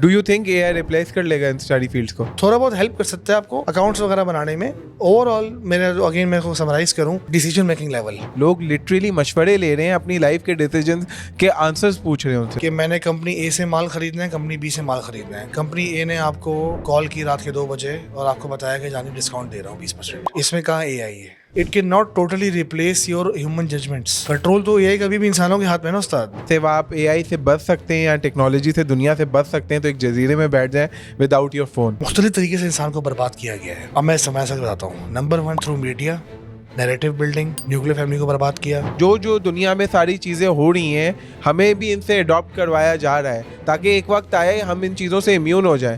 Do you think AI replace कर लेगा in study fields को? थोड़ा बहुत हेल्प कर सकता है आपको अकाउंट्स वगैरह बनाने में। ओवरऑल मैं को समराइज करूं, डिसीजन मेकिंग लेवल, लोग लिटरली मशवरे ले रहे हैं, अपनी लाइफ के डिसीजंस के आंसर्स पूछ रहे हैं उनसे कि मैंने कंपनी ए से माल खरीदना है, कंपनी बी से माल खरीदना है। कंपनी ए ने आपको कॉल की रात के 2 बजे और आपको बताया कि जानी डिस्काउंट दे रहा हूँ 20%। इसमें कहाँ AI है? It can not totally replace your human judgements. Control तो AI कभी भी इंसानों के हाथ में है ना उस्ताद। सिर्फ आप AI से बच सकते हैं या टेक्नोलॉजी से दुनिया से बच सकते हैं तो एक जजीरे में बैठ जाएं विदाउट योर फोन। मुख्तलिफ तरीके से इंसान को बर्बाद किया गया है। अब मैं समय से बताता हूँ। Number 1 through media, narrative building, nuclear family को बर्बाद किया। जो दुनिया में सारी चीज़ें हो रही हैं हमें भी इनसे अडॉप्ट करवाया जा रहा है ताकि एक वक्त आए हम इन चीज़ों से इम्यून हो जाएं।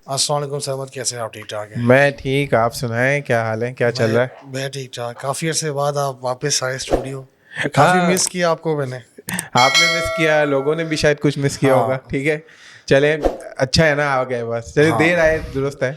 अस्सलाम वालेकुम सहमत, कैसे हैं आप? ठीक ठाक हैं? मैं ठीक, आप सुनाएं क्या हाल है, क्या चल रहा है? मैं ठीक ठाक। काफ़ी अर्से बाद आप वापस आए स्टूडियो। काफ़ी मिस किया आपको मैंने। आपने मिस किया, लोगों ने भी शायद कुछ मिस किया होगा। ठीक है, चले, अच्छा है ना, आ गए बस। चलिए, देर आए दुरुस्त है।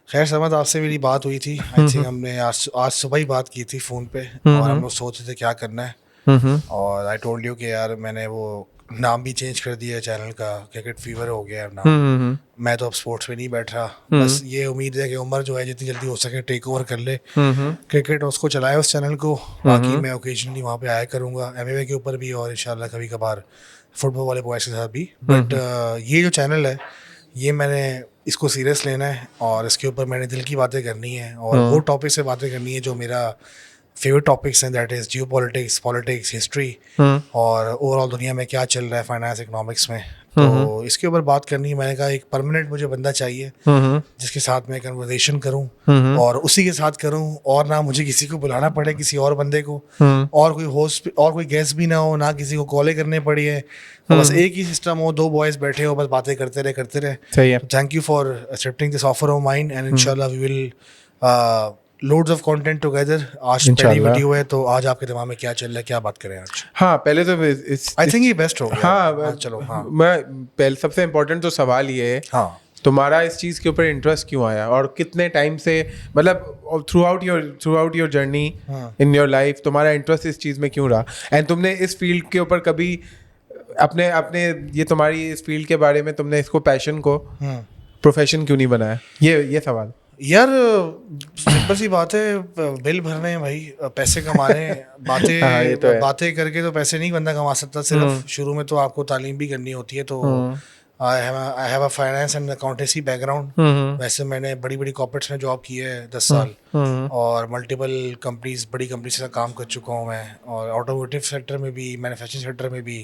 खैर समझ, आपसे मेरी बात हुई थी। आई थिंक हमने आज सुबह ही बात की थी फ़ोन पे और हम लोग सोच रहे थे क्या करना है। और आई टोल्ड यू कि यार मैंने वो नाम भी चेंज कर दिया है चैनल का, क्रिकेट फीवर हो गया है नाम। मैं तो अब स्पोर्ट्स में नहीं बैठ रहा। बस ये उम्मीद है कि उमर जो है जितनी जल्दी हो सके टेक ओवर कर ले क्रिकेट, उसको चलाए उस चैनल को। बाकी मैं ओकेजनली वहाँ पे आया करूँगा MMA के ऊपर भी और इंशाल्लाह कभी कभार फुटबॉल वाले बॉयज़ के साथ भी। बट ये जो चैनल है ये मैंने इसको सीरियस लेना है और इसके ऊपर मैंने दिल की बातें करनी है और वो टॉपिक से बातें करनी है जो मेरा फेवरेट टॉपिक्स हैं, that is Jio politics, politics, history और ओवरऑल दुनिया में क्या चल रहा है फाइनेंस इकोनॉमिक्स में। तो इसके ऊपर बात करनी है। मैंने कहा एक परमानेंट मुझे बंदा चाहिए जिसके साथ मैं कन्वर्सेशन करूं और उसी के साथ करूं और ना मुझे किसी को बुलाना पड़े, किसी और बंदे को, और कोई होस्ट और कोई गेस्ट भी ना हो, ना किसी को कॉलें करने पड़ी है। तो बस एक ही सिस्टम हो, 2 बॉयज़ बैठे हो, बस बातें करते रहे। सही है। Thank you for accepting this offer of mine and इंशाल्लाह we will loads of content together. आज पहली वीडियो है तो आज आपके दिमाग में क्या चल रहा है, क्या बात करें आज? हाँ, पहले तो आई थिंक ये बेस्ट हो गया। हाँ, चलो। हाँ, मैं पहले सबसे इम्पोर्टेंट तो सवाल ये है, हाँ, तुम्हारा इस चीज़ के ऊपर इंटरेस्ट क्यों आया और कितने टाइम से, मतलब through out your journey in your life तुम्हारा इंटरेस्ट इस चीज़ में क्यों रहा? एंड तुमने इस फील्ड के ऊपर कभी अपने ये तुम्हारी इस फील्ड के बारे में तुमने इसको पैशन को प्रोफेशन क्यों नहीं बनाया? ये सवाल यार सिंपल सी बात है, बिल भरने हैं भाई, पैसे कमाने हैं। बातें हाँ, ये तो है। बातें करके तो पैसे नहीं बंदा कमा सकता। सिर्फ शुरू में तो आपको तालीम भी करनी होती है। तो I have a finance and accountancy background. वैसे मैंने बड़ी बड़ी कॉर्पोरेट्स में जॉब की है 10 साल और मल्टीपल कंपनीज, बड़ी कंपनी से काम कर चुका हूँ मैं, और ऑटोमोटिव सेक्टर में भी, मैन्युफैक्चरिंग सेक्टर में भी,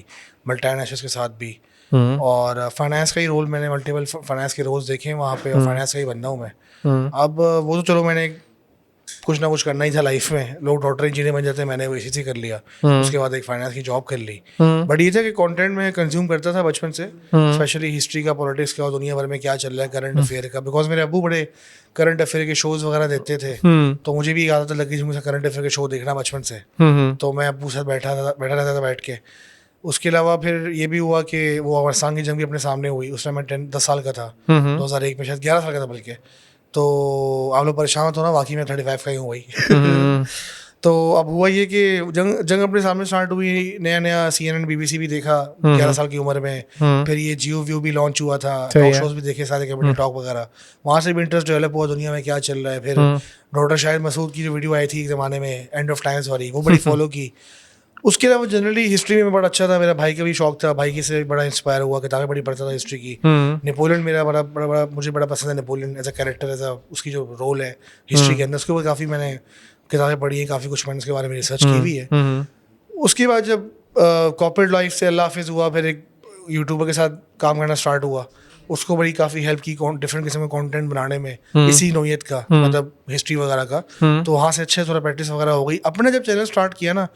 मल्टीनेशनल्स के साथ भी। और फाइनेंस का ही रोल, मैंने मल्टीपल फाइनेंस के रोल्स देखे हैं वहाँ पे और फाइनेंस का ही बंदा हूँ मैं। अब वो तो चलो, मैंने कुछ ना कुछ करना ही था लाइफ में। लोग डॉक्टर इंजीनियर बन जाते हैं, मैंने वो ACC कर लिया। उसके बाद एक फाइनेंस की जॉब कर ली। बट ये था कि कंटेंट में कंज्यूम करता था बचपन से, स्पेशली हिस्ट्री का, पॉलिटिक्स का और दुनिया भर में क्या चल रहा है, करंट अफेयर का। बिकॉज मेरे अब्बू बड़े करंट अफेयर के शोज वगैरह देते थे, तो मुझे भी आदत लगी मुझे करंट अफेयर के शो देखना बचपन से। तो मैं अब्बू साथ बैठा रहता था बैठ के। उसके अलावा फिर ये भी हुआ कि वो अफगानिस्तान की जंग भी अपने सामने हुई। उस टाइम मैं 10 साल का था, 2001 में, शायद 11 साल का था बल्कि। तो आप लोग परेशान हो ना, वाकई में 35 का ही हूँ भाई। तो अब हुआ ये कि जंग अपने सामने स्टार्ट हुई, नया CNN BBC भी देखा 11 साल की उम्र में। फिर ये जियो व्यू भी लॉन्च हुआ था, टॉक शोज भी देखे सारे, कैपिटल टॉक वगैरह। वहाँ से भी इंटरेस्ट डेवलप हुआ दुनिया में क्या चल रहा है। फिर डॉक्टर शाहिद मसूद की जो वीडियो आई थी एक ज़माने में, एंड ऑफ टाइम्स वाली, वो बड़ी फॉलो की। उसके अलावा जनरली हिस्ट्री में बड़ा अच्छा था, मेरा भाई का भी शौक था, भाई की से बड़ा इंस्पायर हुआ, किताबें बड़ी पढ़ता था हिस्ट्री की। नेपोलियन मेरा बड़ा मुझे बड़ा पसंद है, Napoleon as a character, as a उसकी जो रोल है हिस्ट्री के अंदर, उसके ऊपर काफ़ी मैंने किताबें पढ़ी हैं, काफ़ी कुछ मैंने उसके बारे में रिसर्च की भी है। उसके बाद जब कॉर्पोरेट लाइफ से अल्लाह हाफिज़ हुआ, फिर एक यूट्यूबर के साथ काम करना स्टार्ट हुआ। उसको बड़ी काफ़ी हेल्प की डिफरेंट किस्म के कंटेंट बनाने में, इसी नोयत का, मतलब हिस्ट्री वगैरह का। तो वहाँ से अच्छे थोड़ा प्रैक्टिस वगैरह हो गई। अपने जब चैनल स्टार्ट किया ना,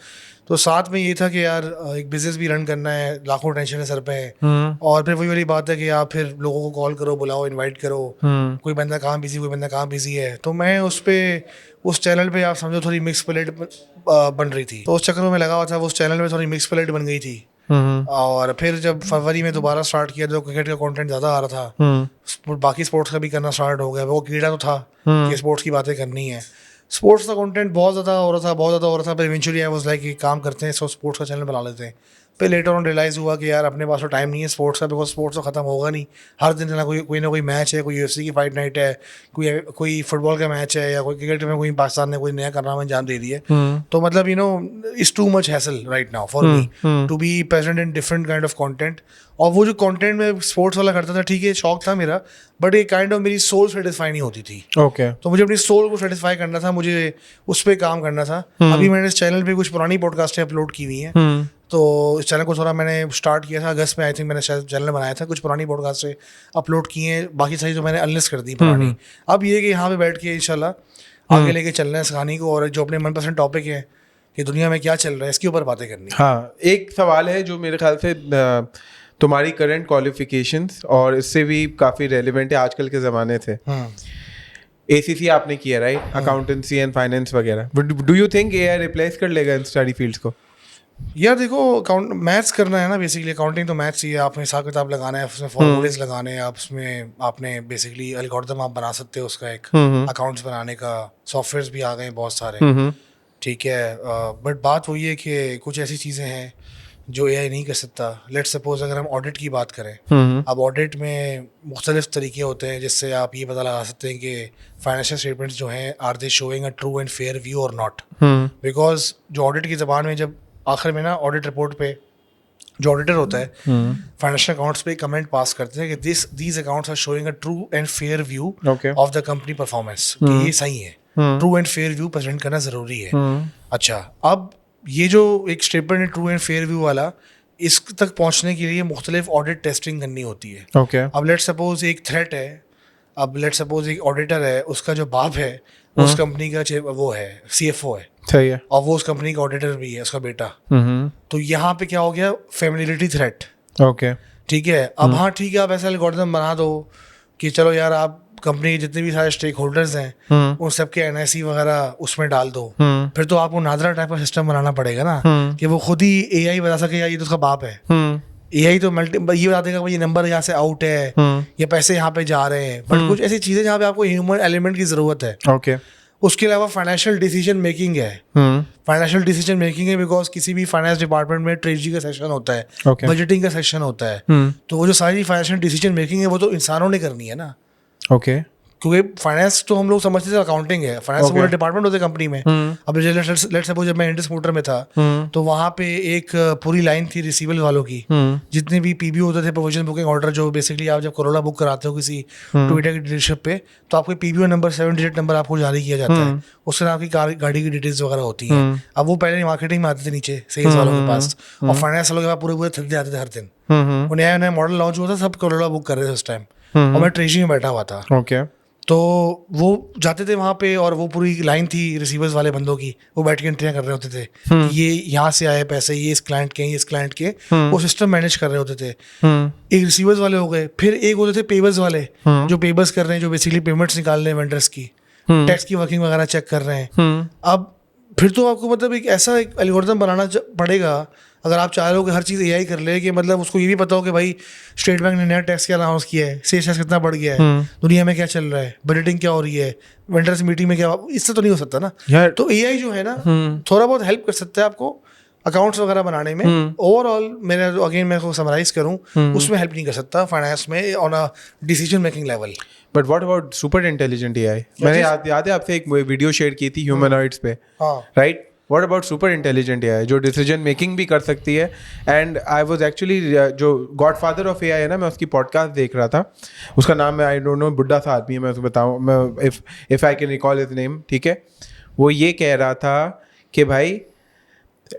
तो साथ में ये था कि यार एक बिजनेस भी रन करना है, लाखों टेंशन है सर पे है। और फिर वही वाली बात है कि आप फिर लोगों को कॉल करो, बुलाओ, इनवाइट करो, कोई बंदा कहाँ बिजी, कोई बंदा कहाँ बिजी है। तो मैं उस चैनल पे आप समझो थोड़ी मिक्स प्लेट बन रही थी, तो उस चक्कर में लगा हुआ था। उस चैनल में थोड़ी मिक्स प्लेट बन गई थी। और फिर जब फरवरी में दोबारा स्टार्ट किया तो क्रिकेट का कंटेंट ज़्यादा आ रहा था, बाकी स्पोर्ट्स का भी करना स्टार्ट हो गया। वो कीड़ा तो था कि स्पोर्ट्स की बातें करनी है। स्पोर्ट्स का कंटेंट बहुत ज़्यादा हो रहा था, पर इवेंचुअली आई वाज लाइक कि काम करते हैं, सो स्पोर्ट्स का चैनल बना लेते हैं। फिर लेटर ऑन रियलाइज़ हुआ कि यार अपने पास तो टाइम नहीं है स्पोर्ट्स का, बिकॉज स्पोर्ट्स तो ख़त्म होगा नहीं, हर दिन ना कोई मैच है, कोई UFC की फाइट नाइट है, कोई फुटबॉल का मैच है, या कोई क्रिकेट में कोई पाकिस्तान ने कोई नया कारनामा अंजाम दे दिया है। तो मतलब it's too much hassle right now for me to be present in different kind of content. और वो जो कंटेंट में स्पोर्ट्स वाला करता था, ठीक है शौक था मेरा, बट एक काइंड ऑफ मेरी सोल सेटिस्फाई नहीं होती थी। ओके तो मुझे अपनी सोल को सेटिस्फाई करना था, मुझे उस पर काम करना था। अभी मैंने इस चैनल पे कुछ पुरानी पॉडकास्टें अपलोड की हुई हैं, तो इस चैनल को थोड़ा मैंने स्टार्ट किया था अगस्त में, आई थिंक मैंने शायद चैनल बनाया था, कुछ पुरानी पॉडकास्टें अपलोड की हैं, बाकी सारी जो मैंने अनलिस्ट कर दी पुरानी। अब ये कि यहाँ पे बैठ के इंशाल्लाह आगे लेके चलना है इस कहानी को, और जो अपने मनपसंद टॉपिक है कि दुनिया में क्या चल रहा है इसके ऊपर बातें करनी। हाँ, एक सवाल है जो मेरे ख्याल से तुम्हारी करंट क्वालिफिकेशंस और इससे भी काफ़ी रेलिवेंट है आजकल के ज़माने से। ACC आपने किया राइट, अकाउंटेंसी एंड फाइनेंस वगैरह। Do you think AI replace कर लेगा इन स्टडी फील्ड्स को? यार देखो, मैथ्स करना है ना बेसिकली, अकाउंटिंग तो मैथ्स ही है, आपने हिसाब किताब लगाना है, उसमें फॉर्मूलेज लगाने हैं, आप उसमें आपने बेसिकली एल्गोरिथम आप बना सकते हो उसका, एक अकाउंट्स बनाने का सॉफ्टवेयर्स भी आ गए हैं बहुत सारे, ठीक है। बट बात वही है कि कुछ ऐसी चीज़ें हैं जो AI नहीं कर सकता। लेट्स सपोज अगर हम ऑडिट की बात करें, अब ऑडिट में मुख्तलिफ तरीके होते हैं जिससे आप ये पता लगा सकते हैं कि फाइनेंशियल स्टेटमेंट्स जो हैं are they showing a true and fair view और नॉट। बिकॉज जो ऑडिट की ज़बान में जब आखिर में ना ऑडिट रिपोर्ट पे जो ऑडिटर होता है फाइनेंशियल अकाउंट्स पे कमेंट पास करते हैं कि these accounts are showing a true and fair view of the company performance, कि ये सही है, true and fair view present करना ज़रूरी है। अच्छा, अब ये जो एक स्टेटमेंट है ट्रू एंड फेयर व्यू वाला, इस तक पहुंचने के लिए मुख्तलिफ ऑडिट टेस्टिंग करनी होती है। अब लेट्स सपोज एक थ्रेट है, अब लेट्स सपोज एक ऑडिटर है, उसका जो बाप है उस कंपनी का वो है CFO है, सही है, और वो उस कंपनी का ऑडिटर भी है, उसका बेटा। तो यहाँ पे क्या हो गया, फेमिलियरिटी थ्रेट। ओके ठीक है, अब हाँ ठीक है, आप ऐसा एल्गोरिथम बना दो कि चलो यार आप कंपनी के जितने भी सारे स्टेक होल्डर्स हैं उन सबके NIC वगैरह उसमें डाल दो, फिर तो आपको नादरा टाइप का सिस्टम बनाना पड़ेगा ना कि वो खुद ही AI बता सके यार ये तो उसका बाप है। AI तो ये बता देगा ये नंबर यहाँ से आउट है, ये पैसे यहाँ पे जा रहे हैं, बट कुछ ऐसी चीजें जहाँ पे आपको ह्यूमन एलिमेंट की जरूरत है। ओके, उसके अलावा फाइनेंशियल डिसीजन मेकिंग है, फाइनेंशियल डिसीजन मेकिंग है बिकॉज किसी भी फाइनेंस डिपार्टमेंट में ट्रेजरी का सेक्शन होता है, बजटिंग का सेक्शन होता है, तो वो जो सारी फाइनेंशियल डिसीजन मेकिंग है वो तो इंसानों ने करनी है ना। ओके, क्योंकि फाइनेंस तो हम लोग समझते थे अकाउंटिंग है, फाइनेंस पूरा डिपार्टमेंट होते कंपनी में। अब लेट्स सपोज जब मैं इंडस मोटर में था तो वहाँ पे एक पूरी लाइन थी रिसीवल वालों की, जितने भी PBO होते थे, प्रोविजन बुकिंग ऑर्डर, जो बेसिकली आप जब करोला बुक कराते हो किसी टोयोटा की डीलरशिप पे तो आपको PBO नंबर 7 डिजिट नंबर आपको जारी किया जाता है, उससे आपकी गाड़ी की डिटेल्स वगैरह होती हैं। अब वो पहले मार्केटिंग में आते थे नीचे सेल्स वालों के पास, और फाइनेंस वालों के पास पूरे थकते आते थे हर दिन। वो नया नया मॉडल लॉन्च हुआ था, सब करोला बुक कर रहे थे उस टाइम, और मैं ट्रेजरी में बैठा हुआ था। ओके, तो वो जाते थे वहाँ पे, और वो पूरी लाइन थी रिसीवर्स वाले बंदों की, वो बैठ के एंट्रियाँ कर रहे होते थे कि ये यहाँ से आए पैसे, ये इस क्लाइंट के, ये इस क्लाइंट के, वो सिस्टम मैनेज कर रहे होते थे। एक रिसीवर्स वाले हो गए, फिर एक होते थे पेबर्स वाले, जो पेबर्स कर रहे हैं, जो बेसिकली पेमेंट्स निकाल रहे हैं वेंडर्स की, टैक्स की वर्किंग वगैरह चेक कर रहे हैं। अब फिर तो आपको मतलब एक ऐसा एक एल्गोरिथम बनाना पड़ेगा अगर आप चाह रहे हो कि हर चीज़ AI कर ले, कि मतलब उसको ये भी पता हो कि भाई स्टेट बैंक ने नया टैक्स क्या अनाउंस किया है, सेल्स टैक्स कितना बढ़ गया है, दुनिया में क्या चल रहा है, बजटिंग क्या हो रही है, वेंडर्स मीटिंग में क्या, इससे तो नहीं हो सकता ना यार। तो AI जो है ना थोड़ा बहुत हेल्प कर सकता है आपको अकाउंट्स वगैरह बनाने में। ओवरऑल मैं को समराइज करूँ, उसमें हेल्प नहीं कर सकता फाइनेंस में on a decision making level. But what about super intelligent AI? मैंने याद है आपसे एक वीडियो शेयर की थी ह्यूमनॉइड्स पे, right? What about super intelligent AI जो डिसीजन मेकिंग भी कर सकती है? एंड आई वाज एक्चुअली, जो गॉडफादर ऑफ AI है ना, मैं उसकी पॉडकास्ट देख रहा था, उसका नाम है, आई डोंट नो, बुड्ढा सा आदमी है, मैं उसको बताऊँ, मैं if I can recall his name, ठीक है। वो ये कह रहा था कि भाई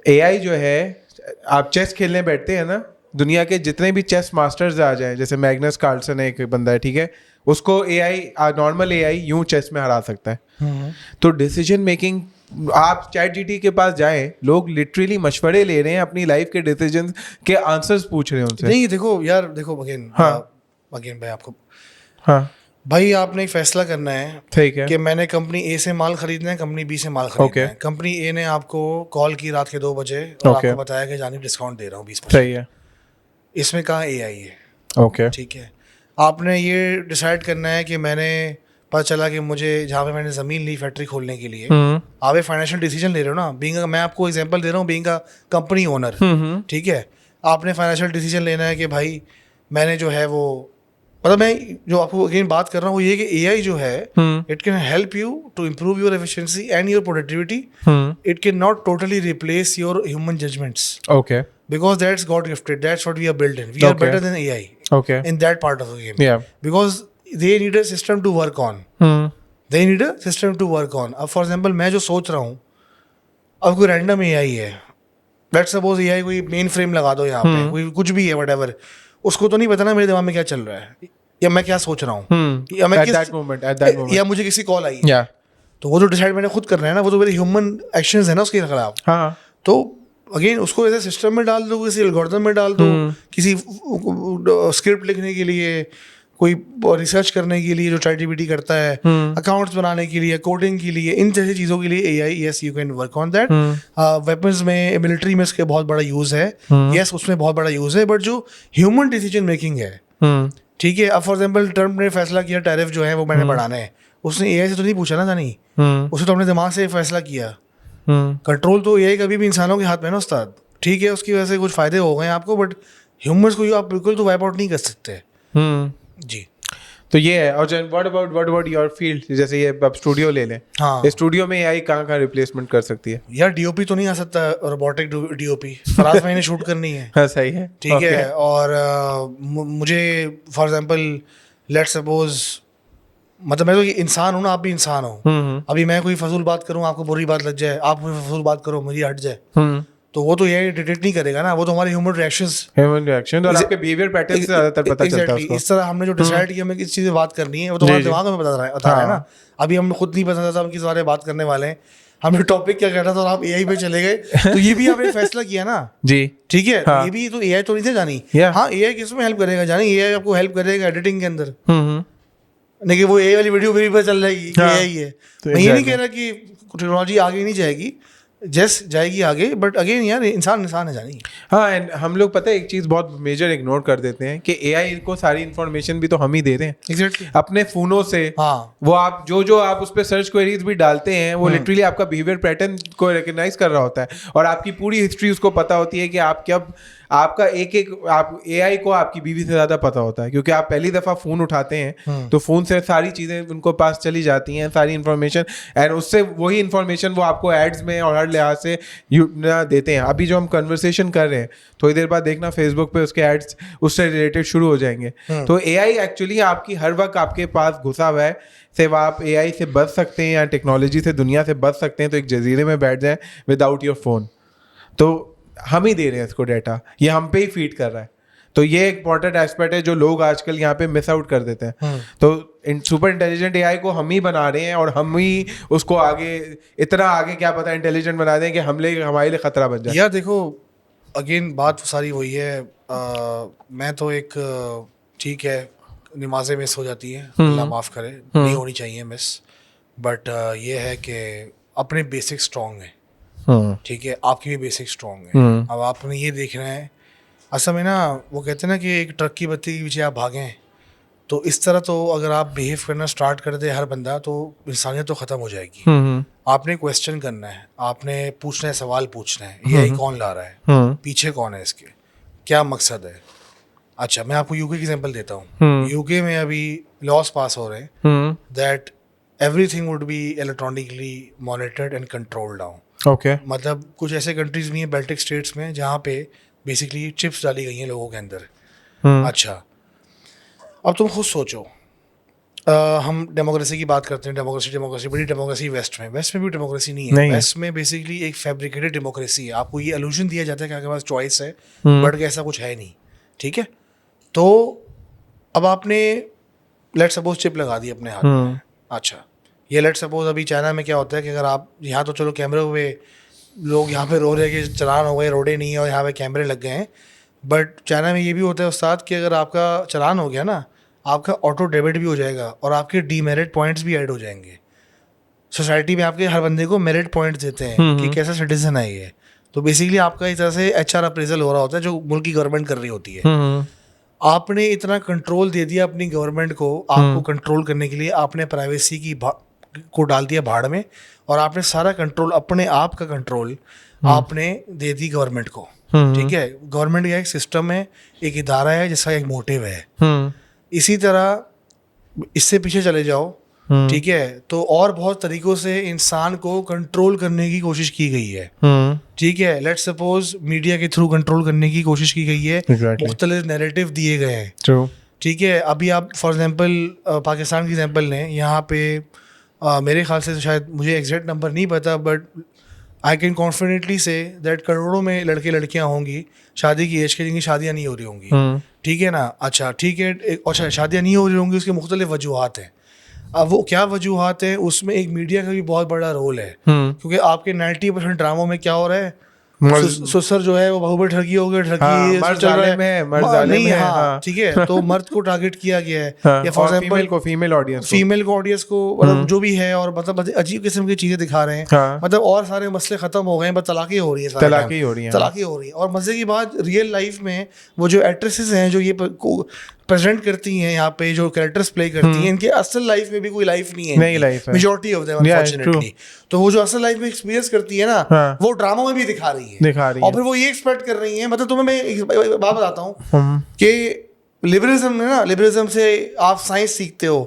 AI जो है, आप चेस खेलने बैठते हैं ना, दुनिया के जितने भी चेस मास्टर्स आ जाए, जैसे मैग्नस कार्लसन एक बंदा है, ठीक है, उसको AI, नॉर्मल AI यूं चेस में हरा सकता है। तो डिसीजन मेकिंग, आप ChatGPT के पास जाएं, लोग लिटरली मशवरे ले रहे हैं अपनी लाइफ के डिसीजन के आंसर्स पूछ रहे हैं उनसे। नहीं देखो यार, देखो अगेन भाई आपको, हाँ भाई आपने एक फैसला करना है, ठीक है, कि मैंने कंपनी A से माल खरीदना है, कंपनी B से माल खरीदना है। कंपनी A ने आपको कॉल की रात के 2 बजे और आपको बताया कि जानी डिस्काउंट दे रहा हूँ 20%। सही है, इसमें कहाँ AI है? ओके, ठीक है, आपने ये डिसाइड करना है कि मैंने, पता चला कि मुझे जहाँ पे मैंने ज़मीन ली फैक्ट्री खोलने के लिए, आप एक फाइनेंशियल डिसीजन ले रहे हो ना, बीइंग, मैं आपको एग्जांपल दे रहा हूँ, बीइंग अ कंपनी ओनर, ठीक है, आपने फाइनेंशियल डिसीजन लेना है कि भाई मैंने जो है वो, मतलब मैं जो आपको अगेन बात कर रहा हूँ वो ये कि एआई जो है it can help you to improve your efficiency and your productivity. It can not totally replace your human judgements. Okay. Because that's God gifted. That's what we are built in. We are Okay. better than AI Okay. in that part of the game. Yeah. Because they need a system to work on. They need a system to work on. अब for example मैं जो सोच रहा हूँ, अब कोई random AI है. Let's suppose AI कोई मेन फ्रेम लगा दो यहाँ पे, कोई कुछ भी है whatever. उसको तो नहीं पता ना मेरे दिमाग में क्या चल रहा है या मैं क्या सोच रहा हूँ या मैं At that moment. या मुझे किसी कॉल आई. Yeah. तो वो तो डिसाइड मैंने खुद करना है ना, वो तो मेरे ह्यूमन एक्शंस है ना उसके खिलाफ. हाँ. तो अगेन उसको ऐसे सिस्टम में डाल दो, किसी एल्गोरिथम में डाल दो, किसी स्क्रिप्ट लिखने के लिए, कोई रिसर्च करने के लिए जो ChatGPT करता है, अकाउंट्स बनाने के लिए, कोडिंग के लिए, इन जैसी चीज़ों के लिए AI, yes you can work on that. Weapons में, मिलिट्री में इसके बहुत बड़ा यूज़ है. यस उसमें बहुत बड़ा यूज़ है. बट जो ह्यूमन डिसीजन मेकिंग है, ठीक है, अब फॉर एग्जाम्पल ट्रम्प ने फैसला किया टैरिफ जो है वो मैंने बढ़ाना है, उसने AI से तो नहीं पूछा ना था, नहीं, उसने तो अपने दिमाग से फैसला किया. कंट्रोल तो AI कभी भी इंसानों के हाथ में है ना उस्ताद. ठीक है, उसकी वजह से कुछ फायदे हो गए आपको, बट ह्यूमंस को आप बिल्कुल तो वाइप आउट नहीं कर सकते. जी. तो ये है. और व्हाट अबाउट योर फील्ड, जैसे ये अब स्टूडियो ले लें. हाँ. स्टूडियो में AI कहाँ रिप्लेसमेंट कर सकती है? यार DOP तो नहीं आ सकता, रोबोटिक DOP. फराज मैंने शूट करनी है. हाँ सही है. ठीक है. और मुझे फॉर एग्जांपल लेट्स सपोज, मतलब मैं तो इंसान हूँ ना, आप भी इंसान हो. अभी मैं कोई फजूल बात करूँ, आपको बुरी बात लग जाए, आप कोई फजूल बात करो, मुझे हट जाए, तो वो तो ये डिटेक्ट नहीं करेगा ना. वो तो हमारे ह्यूमन रिएक्शन और आपके बिहेवियर पैटर्न से ज्यादातर पता चलता है उसको. इस तरह हमने जो डिसाइड किया हमें किस चीज़ बात करनी है, वो तो हमारे दिमाग में बता रहा है ना. अभी हमें खुद नहीं पता था हम किस बारे में बात करने वाले हैं, हमने टॉपिक क्या कहना था और आप AI पे चले गए. तो ये भी आपने फैसला किया ना. जी ठीक है. ये भी तो AI तो नहीं थे जानी. हाँ AI किस में हेल्प करेगा जानी, AI आपको हेल्प करेगा एडिटिंग के अंदर. नहीं वो AI वाली वीडियो मेरी पर चल रही है, AI है. मैं ये नहीं कह रहा कि टेक्नोलॉजी आगे नहीं जाएगी, जस्ट जाएगी आगे, बट अगेन यार इंसान है जानी. हाँ. एंड हम लोग पता है एक चीज बहुत मेजर इग्नोर कर देते हैं कि AI को सारी इन्फॉर्मेशन भी तो हम ही दे रहे हैं. एग्जैक्टली. अपने फोनों से. हाँ. वो आप जो आप उस पर सर्च क्वेरीज भी डालते हैं, वो लिटरली आपका बिहेवियर पैटर्न को रिकग्नाइज कर रहा होता है और आपकी पूरी हिस्ट्री उसको पता होती है कि आप कब, आपका एक आप AI को आपकी बीवी से ज्यादा पता होता है, क्योंकि आप पहली दफा फोन उठाते हैं तो फोन से सारी चीजें उनको पास चली जाती हैं, सारी इन्फॉर्मेशन, एंड उससे वही इन्फॉर्मेशन वो आपको एड्स में और हर लिहाज से देते हैं. अभी जो हम कन्वर्सेशन कर रहे हैं, थोड़ी देर बाद देखना फेसबुक पे उसके एड्स उससे रिलेटेड शुरू हो जाएंगे. तो AI एक्चुअली आपकी हर वक्त आपके पास घुसा हुआ है. सिर्फ आप AI से बच सकते हैं या टेक्नोलॉजी से, दुनिया से बच सकते हैं तो एक जजीरे में बैठ जाएं विदाउट योर फोन. तो हम ही दे रहे हैं इसको डाटा, ये हम पे ही फीड कर रहा है. तो ये एक इंपॉर्टेंट एस्पेक्ट है जो लोग आजकल यहाँ पे मिस आउट कर देते हैं. तो सुपर इंटेलिजेंट AI को हम ही बना रहे हैं और हम ही उसको आगे इतना आगे क्या पता इंटेलिजेंट बना दें कि हमारे लिए खतरा बन जाए. यार देखो अगेन बात सारी वही है. मैं तो एक ठीक है, नमाजें मिस हो जाती हैं, अल्लाह माफ़ करे, नहीं होनी चाहिए मिस, बट ये है कि अपने बेसिक स्ट्रॉन्ग है. ठीक है, आपकी भी बेसिक स्ट्रॉन्ग है. अब आपने ये देखना है, असल में ना वो कहते हैं ना कि एक ट्रक की बत्ती के पीछे आप भागें, तो इस तरह तो अगर आप बिहेव करना स्टार्ट कर दे हर बंदा, तो इंसानियत तो ख़त्म हो जाएगी. आपने क्वेश्चन करना है, आपने पूछना है, सवाल पूछना है, ये कौन ला रहा है, पीछे कौन है इसके, क्या मकसद है. अच्छा मैं आपको यूके की एग्जांपल देता हूँ. यूके में अभी लॉस पास हो रहे हैं that everything would be electronically monitored and controlled down. Okay. मतलब कुछ ऐसे कंट्रीज भी हैं बेल्टिक स्टेट्स में जहाँ पे बेसिकली चिप्स डाली गई हैं लोगों के अंदर. अच्छा अब तुम खुद सोचो, हम डेमोक्रेसी की बात करते हैं, डेमोक्रेसी बड़ी डेमोक्रेसी वेस्ट में भी डेमोक्रेसी नहीं है. वेस्ट में बेसिकली एक फैब्रिकेटेड डेमोक्रेसी है. आपको ये इल्यूजन दिया जाता है कि आपके पास चॉइस है, बट ऐसा कुछ है नहीं. ठीक है, तो अब आपने लेट्स सपोज चिप लगा दी अपने हाथ में. अच्छा ये लेट्स सपोज अभी चाइना में क्या होता है कि अगर आप यहाँ तो चलो कैमरे हुए, लोग यहाँ पे रो रहे हैं कि चलान हो गए, रोडे नहीं है और यहाँ पे कैमरे लग गए हैं, बट चाइना में ये भी होता है उस्ताद कि अगर आपका चलान हो गया ना, आपका ऑटो डेबिट भी हो जाएगा और आपके डीमेरिट पॉइंट्स भी ऐड हो जाएंगे. सोसाइटी में आपके हर बंदे को मेरिट पॉइंट्स देते हैं कि कैसा सिटीजन है ये. तो बेसिकली आपका इस तरह से HR अप्रेजल हो रहा होता है जो मुल्क की गवर्नमेंट कर रही होती है. आपने इतना कंट्रोल दे दिया अपनी गवर्नमेंट को, आपको कंट्रोल करने के लिए आपने प्राइवेसी की को डाल दिया भाड़ में, और आपने सारा कंट्रोल, अपने आप का कंट्रोल आपने दे दी गवर्नमेंट को. ठीक है, गवर्नमेंट का एक सिस्टम है, एक इदारा है जिसका एक मोटिव है। इसी तरह इससे पीछे चले जाओ, ठीक है, तो और बहुत तरीकों से इंसान को कंट्रोल करने की कोशिश की गई है। ठीक है, लेट्स सपोज मीडिया के थ्रू कंट्रोल करने की कोशिश की गई है, मुख्तलिफ नैरेटिव दिए गए हैं। ठीक है, अभी आप फॉर एग्जांपल पाकिस्तान की एग्जांपल लें, यहाँ पे मेरे ख्याल से शायद मुझे एग्जैक्ट नंबर नहीं पता, but I can confidently say that करोड़ों में लड़के लड़कियाँ होंगी शादी की एज के जिनकी शादियाँ नहीं हो रही होंगी। ठीक है ना, अच्छा ठीक है, अच्छा शादियाँ नहीं हो रही होंगी, उसके मुख्तलिफ वजूहात हैं। अब वो क्या वजूहात है, उसमें एक मीडिया का भी बहुत बड़ा रोल है, क्योंकि आपके 90% ड्रामों में क्या हो रहा है, ससुर जो है वो बहू पे ठगी हो गई, ठगी नहीं, हाँ ठीक है, तो मर्द को टारगेट किया गया है, या फॉर एग्जांपल फीमेल ऑडियंस को मतलब जो भी है, और मतलब अजीब किस्म की चीजें दिखा रहे हैं, मतलब और सारे मसले खत्म हो गए, बस तलाक़ें हो रही है, तलाक़ें हो रही है। और मजे की बात, रियल लाइफ में वो जो एक्ट्रेसेस हैं जो ये प्रेजेंट करती हैं, यहाँ पे जो कैरेक्टर्स प्ले करती हैं, इनके असल लाइफ में भी कोई लाइफ नहीं है, मेजॉरिटी ऑफ देम अनफॉर्चुनेटली। तो वो जो असल लाइफ में एक्सपीरियंस करती है ना, वो ड्रामा में भी दिखा रही है, और फिर वो ये एक्सपेक्ट कर रही है। मतलब तुम्हें मैं एक बात बताता हूँ कि लिबरलिज्म में ना, लिबरलिज्म से आप साइंस सीखते हो,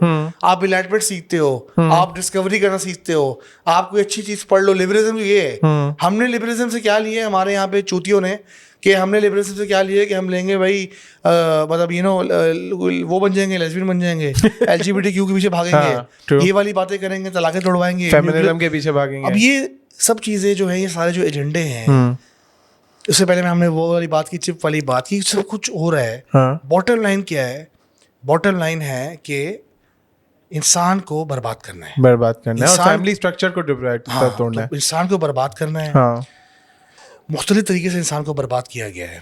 आप इनलाइटमेंट सीखते हो, आप डिस्कवरी करना सीखते हो, आप कोई अच्छी चीज पढ़ लो। लिबरलिज्म ये है, हमने लिबरलिज्म से क्या लिया है, हमारे यहाँ पे चूतियों ने, कि हमने लिबरलिज्म से क्या लिया कि हम लेंगे भाई मतलब वो बन जाएंगे, लेस्बियन बन जाएंगे, LGBTQ के पीछे भागेंगे, ये वाली बातें करेंगे, तलाकें तोड़वाएंगे, फेमिनिज्म के पीछे भागेंगे। अब ये सब चीजें जो है, ये सारे जो एजेंडे हैं, उससे पहले में हमने वो वाली बात की, चिप वाली बात की, सब कुछ हो रहा है। बॉटम लाइन क्या है? बॉटम लाइन है कि इंसान को बर्बाद करना है, और फैमिली स्ट्रक्चर को तोड़ना है, इंसान को बर्बाद करना है। मुख्तलिफ तरीके से इंसान को बर्बाद किया गया है।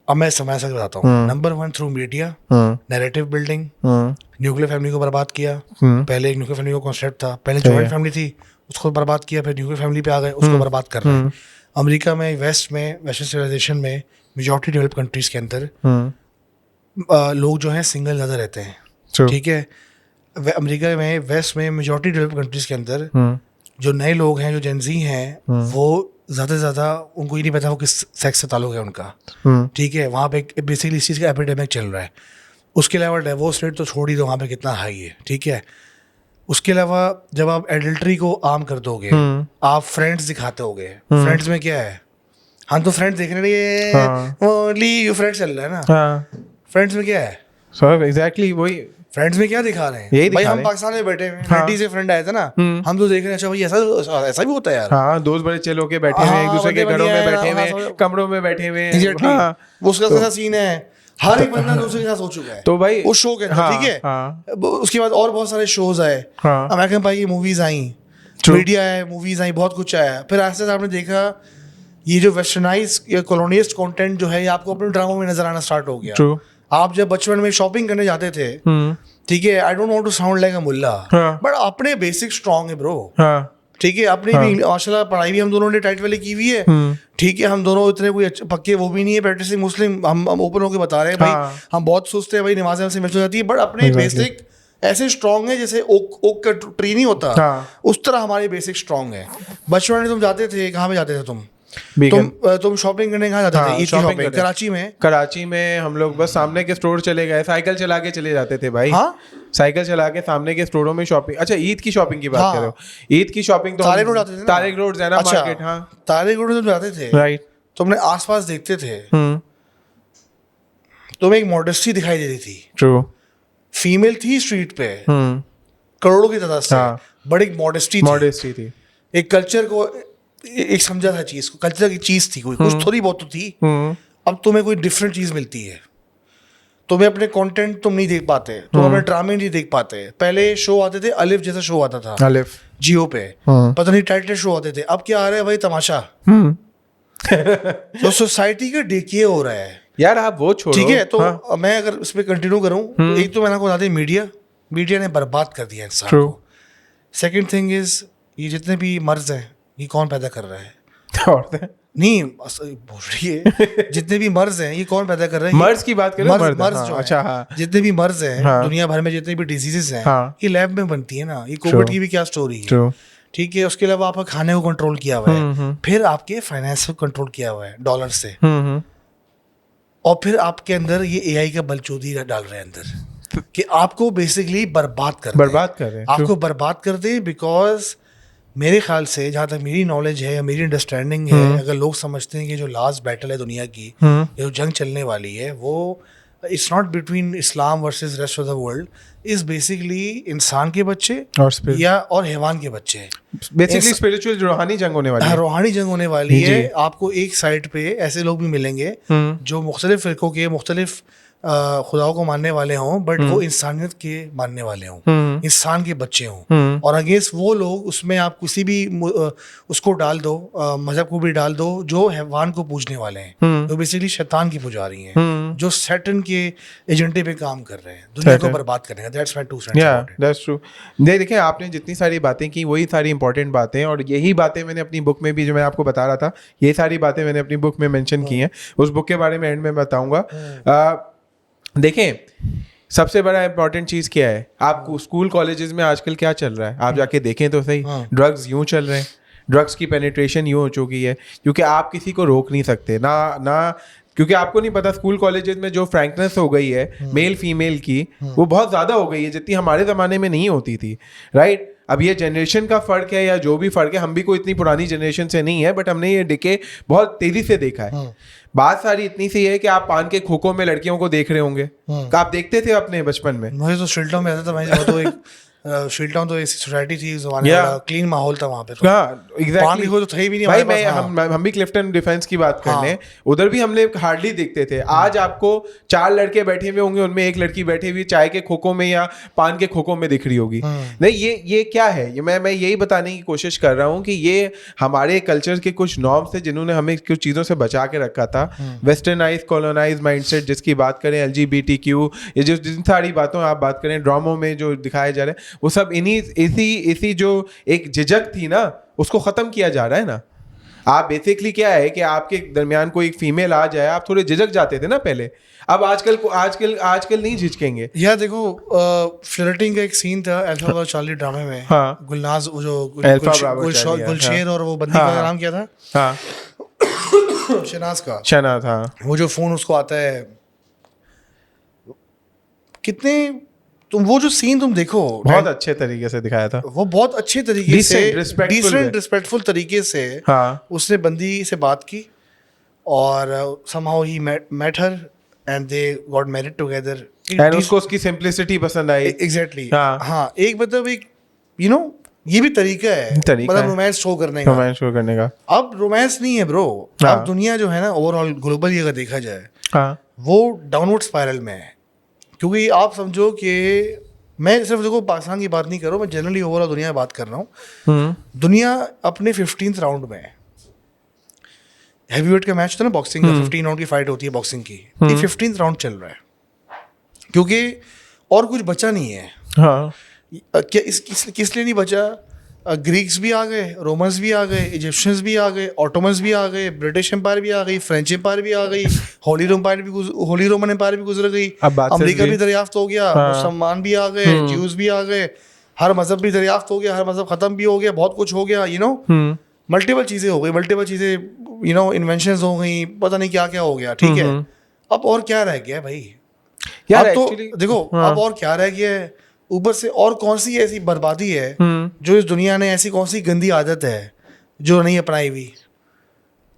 अब मैं समय से बताता हूँ। Number 1 through media, narrative building, nuclear family को बर्बाद किया। पहले एक न्यूक्लियर फैमिली का कॉन्सेप्ट था, पहले जॉइंट फैमिली थी, उसको बर्बाद किया, फिर न्यूक्लियर फैमिली पे आ गए, उसको बर्बाद कर रहे हैं। अमेरिका में, वेस्टर्न सिविलाइजेशन में, मेजॉरिटी डेवलप कंट्रीज के अंदर लोग जो हैं सिंगल ज़्यादा रहते हैं। ठीक है, अमेरिका में, वेस्ट में, मेजॉरिटी डेवलप कंट्रीज के अंदर जो नए लोग हैं, जो जेनजी हैं, वो ज़्यादा से ज़्यादा, उनको ये नहीं पता वो किस सेक्स से ताल्लुक है उनका। ठीक है, वहाँ पे बेसिकली इस चीज़ का एपिडेमिक चल रहा है। उसके अलावा डिवोर्स रेट तो छोड़ ही दो, वहाँ पे कितना हाई है। ठीक है, उसके अलावा जब आप एडल्ट्री को आम कर दोगे, आप फ्रेंड्स दिखाते होगे, फ्रेंड्स में क्या है, हम तो फ्रेंड्स देखने रहे, ओनली यू फ्रेंड्स चल रहा है ना, फ्रेंड्स में क्या है, एग्जैक्टली वही फ्रेंड्स में क्या दिखा रहे हैं भाई। हम पाकिस्तान में बैठे हैं, 90 से फ्रेंड आए थे ना, हम तो देख रहे हैं, अच्छा भाई ऐसा भी होता है यार। हाँ, दोस्त बड़े चिल होके बैठे हुए, एक दूसरे के घरों में बैठे हुए, कमरों में बैठे हुए, उसका कैसा सीन है, हर एक बंदा दूसरे के साथ हो चुका है। तो भाई उस शो के अंदर, ठीक है, उसके बाद और बहुत सारे शोज आए, अमेरिकन पाई की मूवीज आई, मीडिया है, मूवीज आई, बहुत कुछ आया। फिर आस्ते से आपने देखा ये जो वेस्टर्नाइज या कॉलोनियस्ट कंटेंट जो है, ये आपको अपने ड्रामों में नजर आना स्टार्ट हो गया। आप जब बचपन में शॉपिंग करने जाते थे, ठीक है, I don't want to sound like a मुल्ला, बट अपने बेसिक स्ट्रांग है ब्रो। ठीक है, अपनी भी माशाल्लाह पढ़ाई भी हम दोनों ने टाइट वाली की हुई है। ठीक है, हम दोनों इतने कोई पक्के वो भी नहीं है, प्रैक्टिसिंग मुस्लिम, हम ओपन होकर बता रहे हैं भाई, हम बहुत सुस्त है भाई, नमाज़ें हमसे मिस हो जाती है, बट अपने बेसिक ऐसे स्ट्रांग है जैसे ओक का ट्री नहीं होता, उस तरह हमारे बेसिक स्ट्रांग है। बचपन में तुम जाते थे, कहाँ पे जाते थे तुम शॉपिंग करने कहाँ जाते थे? शॉपिंग कराची में हम लोग बस सामने के स्टोर चले गए, साइकिल चला के चले जाते थे भाई। साइकिल चला के सामने के स्टोरों में शॉपिंग। अच्छा, ईद की शॉपिंग की बात कर रहे हो? ईद की शॉपिंग तो तारिक रोड जाते थे, तारिक रोड, ज़ैनब मार्केट। हाँ, तारिक रोड में जाते थे, राइट। तुमने आसपास देखते थे, तुम्हें एक मॉडेस्टी दिखाई देती थी। ट्रू, फीमेल थी स्ट्रीट पे करोड़ों की तादाद से, बड़ी मॉडेस्टी थी, एक कल्चर को एक समझा था चीज को, कल्चर की चीज थी, कोई कुछ थोड़ी बहुत तो थी। अब तुम्हें कोई डिफरेंट चीज मिलती है, तुम्हें अपने कंटेंट तुम नहीं देख पाते, तुम अपने ड्रामे नहीं देख पाते। पहले शो आते थे, अलिफ जैसा शो आता था, अलिफ जियो पे, पता नहीं टाइटल शो आते थे। अब क्या आ रहा है भाई, तमाशा। तो सोसाइटी का डिके हो रहा है यार, आप वो छोड़ो। ठीक है, तो मैं अगर इस पे कंटिन्यू करूं, एक तो मैंने आपको बता दिया, मीडिया ने बर्बाद कर दिया इंसान को। सेकंड थिंग इज, ये जितने भी मर्ज हैं, ये कौन पैदा कर रहा है? नहीं बोल रही है, जितने भी मर्ज हैं ये कौन पैदा कर रहा है? मर्ज की बात करें, मर्ज जो अच्छा, जितने भी मर्ज हैं दुनिया भर में, जितने भी डिजीजेस हैं, ये लैब में बनती है ना। ये कोविड की भी क्या स्टोरी है, ठीक है, उसके अलावा आपका खाने को कंट्रोल किया हुआ है, फिर आपके फाइनेंस को कंट्रोल किया हुआ है डॉलर से, और फिर आपके अंदर ये एआई का बलचोदी डाल रहे हैं अंदर कि आपको बेसिकली बर्बाद कर रहे हैं, आपको बर्बाद कर दे। बिकॉज मेरे ख्याल से जहाँ तक मेरी नॉलेज है या मेरी अंडरस्टैंडिंग है, अगर लोग समझते हैं कि जो लास्ट बैटल है दुनिया की, जो जंग चलने वाली है, वो it's not between Islam versus rest of the world, is basically इंसान के बच्चे और हैवान के बच्चे, बेसिकली स्पिरिचुअल रूहानी जंग होने वाली है। रूहानी जंग होने वाली है। आपको एक साइड पे ऐसे लोग भी मिलेंगे जो मुख्तलिफ फिरकों के मुख्तलिफ खुदाओं को मानने वाले हों, बट वो इंसानियत के मानने वाले हों, इंसान के बच्चे हों, और अगेंस्ट वो लोग उसमें आप किसी भी उसको डाल दो, मजहब को भी डाल दो जो हैवान को पूजने वाले हैं, जो बेसिकली शैतान की पुजारी हैं, जो सैटर्न के एजेंडे पे काम कर रहे हैं दुनिया को बर्बाद करने का। That's my 2 cents. या दैट्स ट्रू। देखिए आपने जितनी सारी बातें की वही सारी इंपॉर्टेंट बातें, और यही बातें मैंने अपनी बुक में भी, जो मैं आपको बता रहा था, ये सारी बातें मैंने अपनी बुक में मेंशन की हैं। उस बुक के बारे में एंड में बताऊंगा। देखें, सबसे बड़ा इंपॉर्टेंट चीज़ क्या है, आपको स्कूल कॉलेजेस में आजकल क्या चल रहा है, आप जाके देखें तो सही, ड्रग्स यूं चल रहे हैं, ड्रग्स की पेनिट्रेशन यूं हो चुकी है, क्योंकि आप किसी को रोक नहीं सकते ना, क्योंकि आपको नहीं पता स्कूल कॉलेजेस में जो फ्रैंकनेस हो गई है मेल फीमेल की, वो बहुत ज़्यादा हो गई है, जितनी हमारे ज़माने में नहीं होती थी, राइट। अब ये जनरेशन का फ़र्क है या जो भी फ़र्क है, हम भी कोई इतनी पुरानी जनरेशन से नहीं है, बट हमने ये डिके बहुत तेज़ी से देखा है। बात सारी इतनी सी है कि आप पान के खोखों में लड़कियों को देख रहे होंगे, आप देखते थे अपने बचपन में। मुझे तो शिल्टों में आता था, मैं तो एक शिल्टॉन तो ऐसी सोसाइटी थी ज़माने वाला, क्लीन माहौल था वहाँ पे तो। हाँ एग्जैक्टली, हो तो थे भी नहीं भाई। मैं हम भी क्लिफ्टन डिफेंस की बात कर लें, उधर भी हम लोग हार्डली देखते थे। आज आपको 4 लड़के बैठे हुए होंगे, उनमें एक लड़की बैठी हुई चाय के खोखों में या पान के खोखों में दिख रही होगी। नहीं, ये क्या है, ये मैं यही बताने की कोशिश कर रहा हूँ कि ये हमारे कल्चर के कुछ नॉर्म्स थे जिन्होंने हमें कुछ चीज़ों से बचा के रखा था। वेस्टर्नाइज कॉलोनाइज माइंडसेट जिसकी बात करें, LGBTQ, ये जो जिन सारी बातों आप बात करें, ड्रामों में जो दिखाए जा रहे हैं, वो सब इसी जो एक झिझक थी ना, उसको खत्म किया जा रहा है ना। आप बेसिकली क्या है कि आपके दरमियान कोई फीमेल आ जाए, आप थोड़े झिझक जाते थे ना पहले, अब आजकल नहीं झिझकेंगे। यार देखो, फ्लर्टिंग का एक सीन था अल्फा और चार्ली ड्रामे में। हाँ। गुलनाज, वो जो गुलशेर और वो बंदी का नाम क्या था? हाँ। शहनाज। हाँ। वो जो फोन उसको आता है, कितने वो जो सीन तुम देखो, बहुत अच्छे तरीके से दिखाया था, वो बहुत अच्छे तरीके से, डिसेंट रिस्पेक्टफुल तरीके से। हाँ। उसने बंदी से बात की और somehow he met her and they got married together and उसको उसकी सिंप्लिसिटी पसंद आई। एग्जैक्टली। हाँ, एक मतलब एक ये भी तरीका है, मतलब रोमांस शो करने का। अब रोमांस नहीं है ब्रो, अब दुनिया जो है ना ओवरऑल ग्लोबली अगर देखा जाए, वो डाउनवर्ड स्पाइरल में है। क्योंकि आप समझो कि मैं सिर्फ देखो पाकिस्तान की बात नहीं कर रहा हूँ, मैं जनरली ओवरऑल दुनिया की बात कर रहा हूँ। दुनिया अपने 15th राउंड में है। हैवीवेट का मैच था ना बॉक्सिंग का, 15 राउंड की फाइट होती है बॉक्सिंग की, 15th राउंड चल रहा है, क्योंकि और कुछ बचा नहीं है। हाँ। क्या किस लिए नहीं बचा? ग्रीक्स भी आ गए, रोमन्स भी आ गए, इजिप्शियंस भी आ गए, ऑटोमन्स भी आ गए, ब्रिटिश एम्पायर भी आ गई, फ्रेंच एम्पायर भी आ गई, होली रोमन एम्पायर भी गुजर गई, अमेरिका भी दरियाफ्त हो गया, मुसलमान भी आ गए, ज्यूज भी आ गए, हर मजहब भी दरियाफ्त हो गया, हर मजहब खत्म भी हो गया, बहुत कुछ हो गया, मल्टीपल चीज़ें हो गई, मल्टीपल चीज़ें इन्वेंशंस हो गई, पता नहीं क्या क्या हो गया। ठीक है, अब और क्या रह गया भाई यार? तो देखो, अब और क्या रह गया है? ऊपर से और कौन सी ऐसी बर्बादी है जो इस दुनिया ने, ऐसी कौन सी गंदी आदत है जो नहीं अपनाई हुई?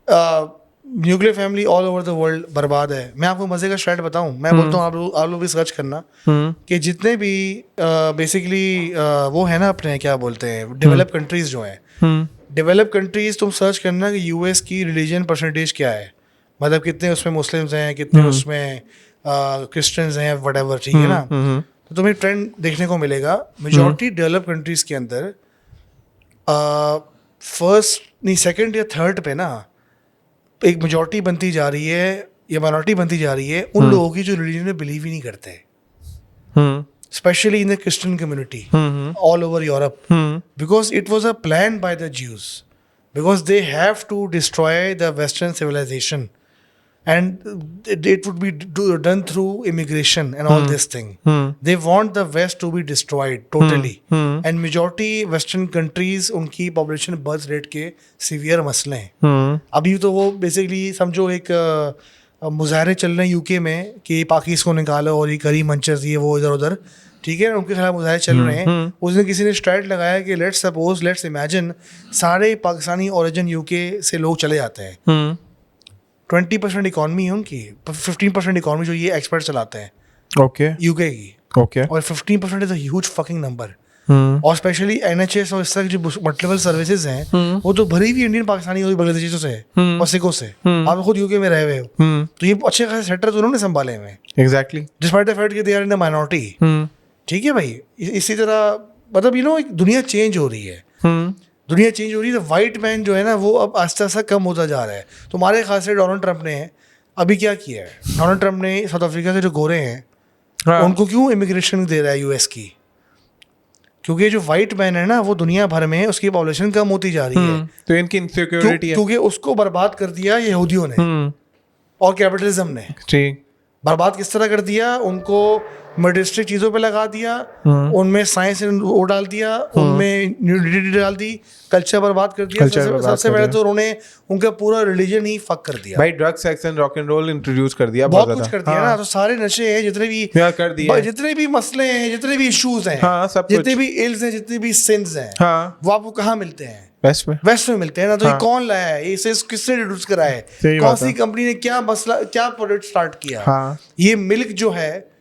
Nuclear family all over the world बर्बाद है। मैं आपको मजे का स्ट्रैट बताऊं, मैं बोलता हूँ आप लोग भी सर्च करना कि जितने भी बेसिकली वो है ना अपने क्या बोलते हैं डेवलप कंट्रीज जो हैं, डेवलप कंट्रीज तुम सर्च करना कि यूएस की रिलीजन परसेंटेज क्या है, मतलब कितने उसमें मुस्लिम्स हैं, कितने उसमें क्रिश्चियंस हैं, व्हाटएवर। ठीक है ना? तो तुम्हें ट्रेंड देखने को मिलेगा, मेजॉरिटी डेवलप कंट्रीज के अंदर फर्स्ट नहीं सेकंड या थर्ड पे ना एक मेजॉरिटी बनती जा रही है या माइनॉरिटी बनती जा रही है उन लोगों की जो रिलीजन में बिलीव ही नहीं करते, specially in the Christian community all over Europe, because it was a plan by the Jews, because they have to destroy the western civilisation and it would be done through immigration and all this thing. They want the West to be destroyed totally. And majority Western countries उनकी population birth rate के severe मसले हैं. अभी तो वो basically समझो एक मुजाहरे चल रहे हैं यूके में कि पाकिस्तान को निकालो और ये करी मंचर्स ये वो इधर उधर, ठीक है, उनके खिलाफ मुजाहरे चल रहे हैं. उस दिन किसी ने स्ट्राइक लगाया कि लेट्स इमेजिन सारे पाकिस्तानी ओरिजिन यूके से लोग चले जाते हैं. 20% इकॉनमी है उनकी, 15% इकॉनमी जो ये एक्सपर्ट चलाते हैं ओके यूके की, ओके, और 15% is a huge fucking number. और स्पेशली NHS और इस तरह की जो मल्टीपल सर्विसेज हैं वो तो भरी हुई इंडियन पाकिस्तानी और बांग्लादेशियों से और सिखों से. आप खुद यूके में रहे हुए हो, तो ये अच्छे खासे सेक्टर तो उन्होंने संभाले हुए. एग्जैक्टली, डिस्पाइट द फैक्ट कि they are in a minority. ठीक है भाई, इसी तरह मतलब एक दुनिया चेंज हो रही है. दुनिया चेंज हो रही है. तो वाइट मैन जो है ना वो अब आस्ते आस्ते कम होता जा रहा है. तुम्हारे खास से डोनाल्ड ट्रंप ने अभी क्या किया है, डोनाल्ड ट्रंप ने साउथ अफ्रीका के जो गोरे हैं उनको क्यों इमिग्रेशन दे रहा है US की? क्योंकि जो वाइट मैन है ना वो दुनिया भर में उसकी पॉपुलेशन कम होती जा रही है. तो इनकी इनसिक्योरिटी है, क्योंकि उसको बर्बाद कर दिया यहूदियों ने और कैपिटलिज्म ने. ठीक, बर्बाद किस तरह कर दिया? उनको मटेरियलिस्टिक चीज़ों पे लगा दिया, उनमें साइंस वो डाल दिया, उनमें न्यूडिटी डाल दी, कल्चर बर्बाद कर दिया. सबसे पहले तो उन्होंने उनका पूरा रिलीजन ही फक कर दिया भाई. Drug, sex and rock and roll introduce कर दिया, बहुत कुछ कर दिया ना. तो सारे नशे हैं जितने भी कर दिए, जितने भी मसले हैं, जितने भी इश्यूज हैं, जितने भी इल्स हैं, जितने भी सिंस हैं, वो आपको कहाँ मिलते हैं? वेस्ट में मिलते हैं ना. तो ये कौन लाया है? ये सिंस किसने इंट्रोड्यूस करा है? कौन सी कंपनी ने क्या मसला, क्या प्रोडक्ट स्टार्ट किया? ये मिल्क जो है,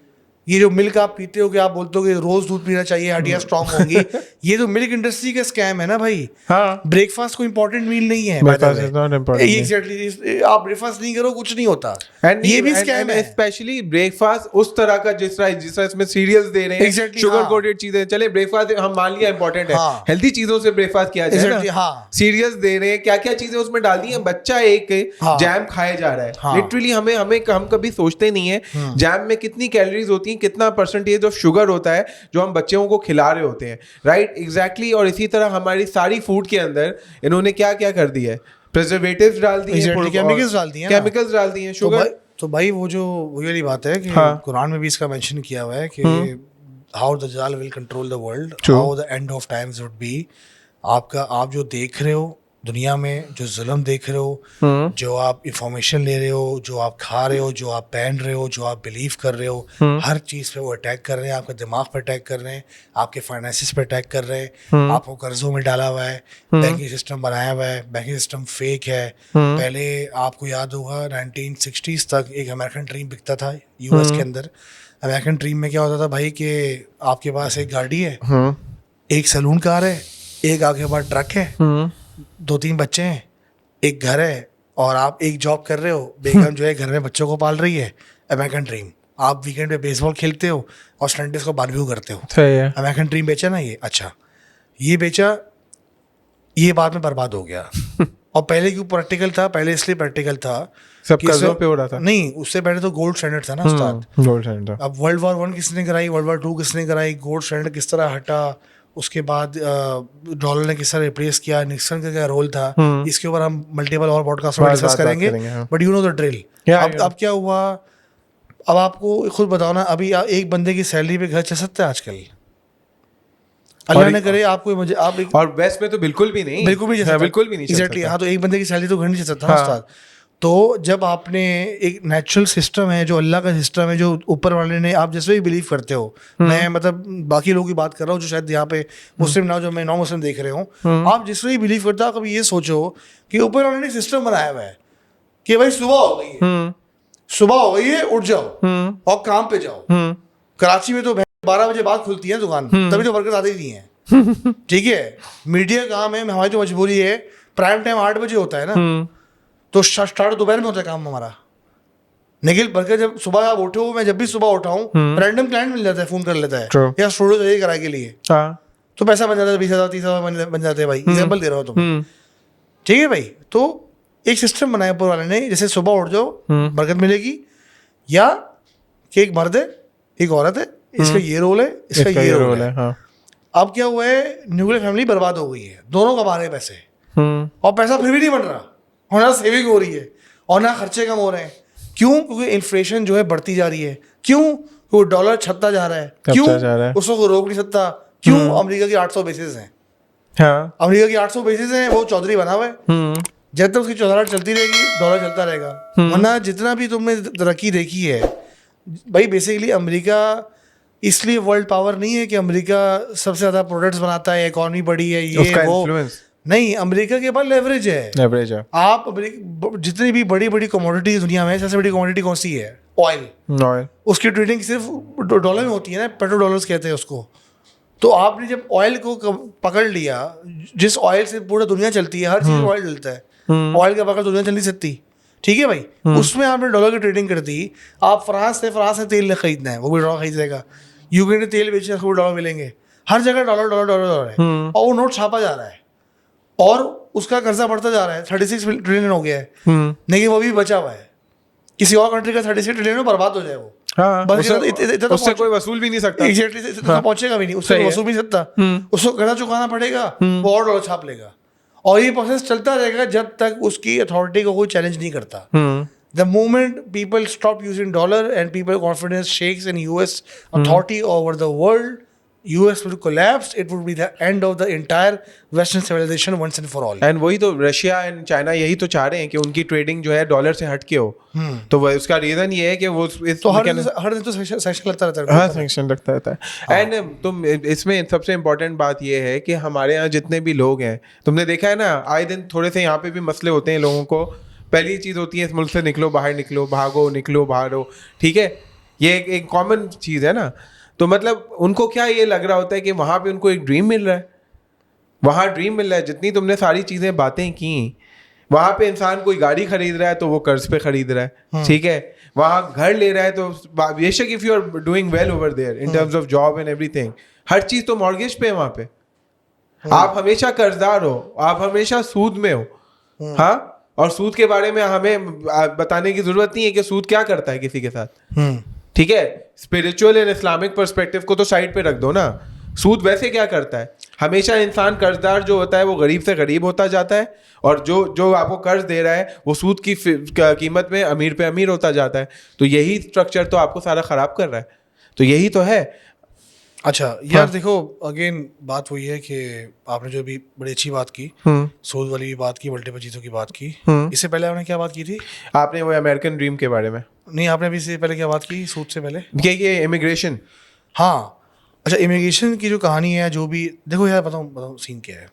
ये जो मिल्क आप पीते हो कि आप बोलते हो कि रोज दूध पीना चाहिए, हड्डियां स्ट्रांग होंगी, ये तो मिल्क इंडस्ट्री का स्कैम है ना भाई. ब्रेकफास्ट कोई इंपॉर्टेंट मील नहीं है. एग्जैक्टली, आप ब्रेकफास्ट नहीं करो कुछ नहीं होता. ये भी स्कैम है. स्पेशली ब्रेकफास्ट उस तरह का जिस तरह इसमें सीरियल्स दे रहे हैं, शुगर कोटेड चीजें. चले ब्रेकफास्ट हम मान लिया इंपॉर्टेंट है, हेल्दी चीजों से ब्रेकफास्ट किया जाए ना. सीरियल्स दे रहे हैं, क्या क्या चीजें उसमें डाल दी है. बच्चा एक जैम खाया जा रहा है लिटरली. हम कभी सोचते नहीं है जैम में कितनी कैलोरीज होती, कितना परसेंटेज ऑफ शुगर होता है जो हम बच्चों को खिला रहे होते हैं. Right, exactly. और इसी तरह हमारी सारी फूड के अंदर इन्होंने क्या क्या कर दिया है, प्रिजर्वेटिव्स डाल दिए, केमिकल्स डाल दिए, शुगर. तो भाई वो वाली बात है कि कुरान में भी इसका मेंशन किया हुआ है कि हाउ दज्जाल will control the world, how the end of times would be. आप जो देख रहे हो दुनिया में, जो जुल्म देख रहे हो, जो आप इंफॉर्मेशन ले रहे हो, जो आप खा रहे हो, जो आप पहन रहे हो, जो आप बिलीव कर रहे हो, हर चीज़ पे वो अटैक कर रहे हैं. आपके दिमाग पे अटैक कर रहे हैं, आपके फाइनेंसिस पे अटैक कर रहे हैं, आपको कर्जों में डाला हुआ है, बैंकिंग सिस्टम बनाया हुआ है, बैंकिंग सिस्टम फेक है. पहले आपको याद होगा 1960s तक एक अमेरिकन ड्रीम बिकता था US के अंदर. अमेरिकन ड्रीम में क्या होता था भाई कि आपके पास एक गाड़ी है, एक सैलून कार है, एक आपके पास ट्रक है, 2-3 बच्चे हैं, एक घर है, और आप एक जॉब कर रहे हो. बेगम जो है घर में बच्चों को पाल रही है. American dream. आप वीकेंड पे बेसबॉल खेलते हो और संडेस को बारबेक्यू करते हो. अमेरिकन ड्रीम बेचा ना ये. अच्छा, ये बेचा, ये बाद में बर्बाद हो गया. और पहले क्यों प्रैक्टिकल था? पहले इसलिए प्रैक्टिकल था सब कर्जों पे हो रहा था. नहीं, उससे पहले तो गोल्ड स्टैंडर्ड था ना उस्ताद. Gold standard. अब World War I किसने कराई, World War II किसने कराई, गोल्ड स्टैंडर्ड किस तरह हटा, उसके बाद डॉलर ने किस तरह रिप्लेस किया, निक्सन का क्या रोल था, इसके ऊपर हम मल्टीपल और पॉडकास्ट में डिस्कस करेंगे. But you know the drill. अब क्या हुआ, अब आपको खुद बताओ ना, अभी एक बंदे की सैलरी पे घर चल सकता है आजकल? अल्लाह ने करे आपको, मुझे आप और वेस्ट में तो बिल्कुल भी नहीं, बिल्कुल भी नहीं. एग्जैक्टली. हाँ, तो एक बंदे की सैलरी तो घर नहीं चल सकता उस्ताद. तो जब आपने एक नेचुरल सिस्टम है, जो अल्लाह का सिस्टम है, जो ऊपर वाले ने, आप जैसे भी बिलीव करते हो, मैं मतलब बाकी लोगों की बात कर रहा हूँ जो शायद यहाँ पे मुस्लिम ना, जो मैं नॉन मुस्लिम देख रहे हूँ, आप जिस भी बिलीव करते हो, कभी ये सोचो कि ऊपर वाले ने सिस्टम बनाया हुआ है कि भाई सुबह हो गई है, उठ जाओ और काम पे जाओ. कराची में तो 12 बजे बाद खुलती है दुकान, तभी तो वर्कर्स आते ही नहीं है. ठीक है, मीडिया काम है, हमारी तो मजबूरी है. प्राइम टाइम 8 बजे होता है ना, तो स्टार्ट दोपहर में होता है काम हमारा. निखिल बल्कि जब सुबह आप उठे हो, मैं जब भी सुबह उठा हूँ, रैंडम क्लाइंट मिल जाता है, फोन कर लेता है, या स्टूडियो चाहिए किराए के लिए, तो पैसा बन जाता है, 20,000 30,000 बन जाते हैं भाई. एग्जाम्पल दे रहा हूँ तुम. ठीक है भाई. तो एक सिस्टम बनाया ऊपर वाले ने, जैसे सुबह उठ जाओ बरकत मिलेगी, या कि एक मर्द है, एक औरत है, इसका ये रोल है, इसका ये रोल है. अब क्या हुआ है, न्यूक्लियर फैमिली बर्बाद हो गई है, दोनों कमा रहे हैं पैसे, और पैसा फिर भी नहीं बन रहा, और ना सेविंग हो रही है, और ना खर्चे कम हो रहे हैं. क्यों? क्योंकि इन्फ्लेशन जो है बढ़ती जा रही है। क्यों? क्योंकि डॉलर छपता जा रहा है। क्यों? उसको कोई रोक नहीं सकता। क्यों? अमेरिका की 800 बेसिस हैं। हाँ, अमेरिका की 800 बेसिस हैं, वो चौधरी बना हुआ है। जब तक उसकी चौधराहट चलती रहेगी डॉलर चलता रहेगा। वरना जितना भी तुमने तरक्की देखी है भाई, बेसिकली अमेरिका इसलिए वर्ल्ड पावर नहीं है कि अमेरिका सबसे ज़्यादा प्रोडक्ट्स बनाता है, इकॉनमी बड़ी है, ये उसका वो influence। नहीं, अमेरिका के पास लेवरेज है। लेवरेज है। आप जितनी भी बड़ी बड़ी कमोडिटी दुनिया में, सबसे बड़ी कमोडिटी कौन सी है? ऑयल। उसकी ट्रेडिंग सिर्फ डॉलर में होती है ना, पेट्रो डॉलर्स कहते हैं उसको। तो आपने जब ऑयल को पकड़ लिया, जिस ऑयल से पूरा दुनिया चलती है, हर चीज़ ऑयल चलता है, ऑयल के बगैर दुनिया चल नहीं सकती, ठीक है भाई। उसमें आपने डॉलर की ट्रेडिंग कर दी। आप फ्रांस से तेल खरीदना है, वो भी डॉलर खरीद लेगा। यूक्रेन ने तेल बेचना है, उसको भी डॉलर मिलेंगे। हर जगह डॉलर डॉलर डॉलर डॉलर है, और वो नोट छापा जा रहा है, और उसका कर्जा बढ़ता जा रहा है। 36 ट्रिलियन हो गया है, लेकिन वो भी बचा हुआ है। किसी और कंट्री का 36 ट्रिलियन में बर्बाद हो जाए वो। हाँ, बस इतना उससे कोई वसूल भी नहीं सकता। एग्जैक्टली, इतना पहुंचेगा भी नहीं, उससे वसूल भी नहीं सकता। उसको कर्जा चुकाना पड़ेगा, वो और डॉलर छाप लेगा, और ये प्रोसेस चलता रहेगा जब तक उसकी अथॉरिटी को कोई चैलेंज नहीं करता। The moment people stop using dollar and people confidence shakes in US authority over the world, US will collapse. It would be the end of the entire Western civilization once and for all. And वही तो Russia and China यही तो चाह रहे हैं कि उनकी trading जो है डॉलर से हट के हो। तो वो उसका रीजन ये है कि वो तो हर दिन तो सेक्शन लगता रहता है। हाँ, सेक्शन लगता रहता है। एंड तुम इसमें सबसे इम्पोर्टेंट बात ये है कि हमारे यहाँ जितने भी लोग हैं, तुमने देखा है ना, आए दिन थोड़े से यहाँ पे भी मसले होते हैं लोगों को। पहली चीज़ होती है इस मुल्क से निकलो, बाहर निकलो, भागो, निकलो बाहर हो, ठीक है, ये एक कॉमन चीज़ है ना। तो मतलब उनको क्या ये लग रहा होता है कि वहाँ पे उनको एक ड्रीम मिल रहा है, वहाँ ड्रीम मिल रहा है। जितनी तुमने सारी चीज़ें बातें की, वहाँ पे इंसान कोई गाड़ी खरीद रहा है तो वो कर्ज पे खरीद रहा है, ठीक है, वहाँ घर ले रहा है तो बेशक if you are doing well over there in terms of job and everything, हर चीज़ तो मॉर्गेज पे है वहाँ पे। आप हमेशा कर्जदार हो, आप हमेशा सूद में हो। हाँ, और सूद के बारे में हमें बताने की जरूरत नहीं है कि सूद क्या करता है किसी के साथ, ठीक है। स्पिरिचुअल एंड इस्लामिक पर्सपेक्टिव को तो साइड पे रख दो ना। सूद वैसे क्या करता है, हमेशा इंसान कर्जदार जो होता है वो गरीब से गरीब होता जाता है, और जो आपको कर्ज दे रहा है वो सूद की कीमत में अमीर पे अमीर होता जाता है। तो यही स्ट्रक्चर तो आपको सारा खराब कर रहा है, तो यही तो है। अच्छा यार, देखो अगेन बात वही है कि आपने जो भी बड़ी अच्छी बात की, सूद वाली भी बात की, मल्टीपल चीज़ों की बात की। इससे पहले आपने क्या बात की थी? आपने वो अमेरिकन ड्रीम के बारे में नहीं, आपने अभी से पहले क्या बात की सूद से पहले? ये इमिग्रेशन। हाँ, अच्छा, इमिग्रेशन की जो कहानी है, जो भी देखो यार, बताओ सीन क्या है।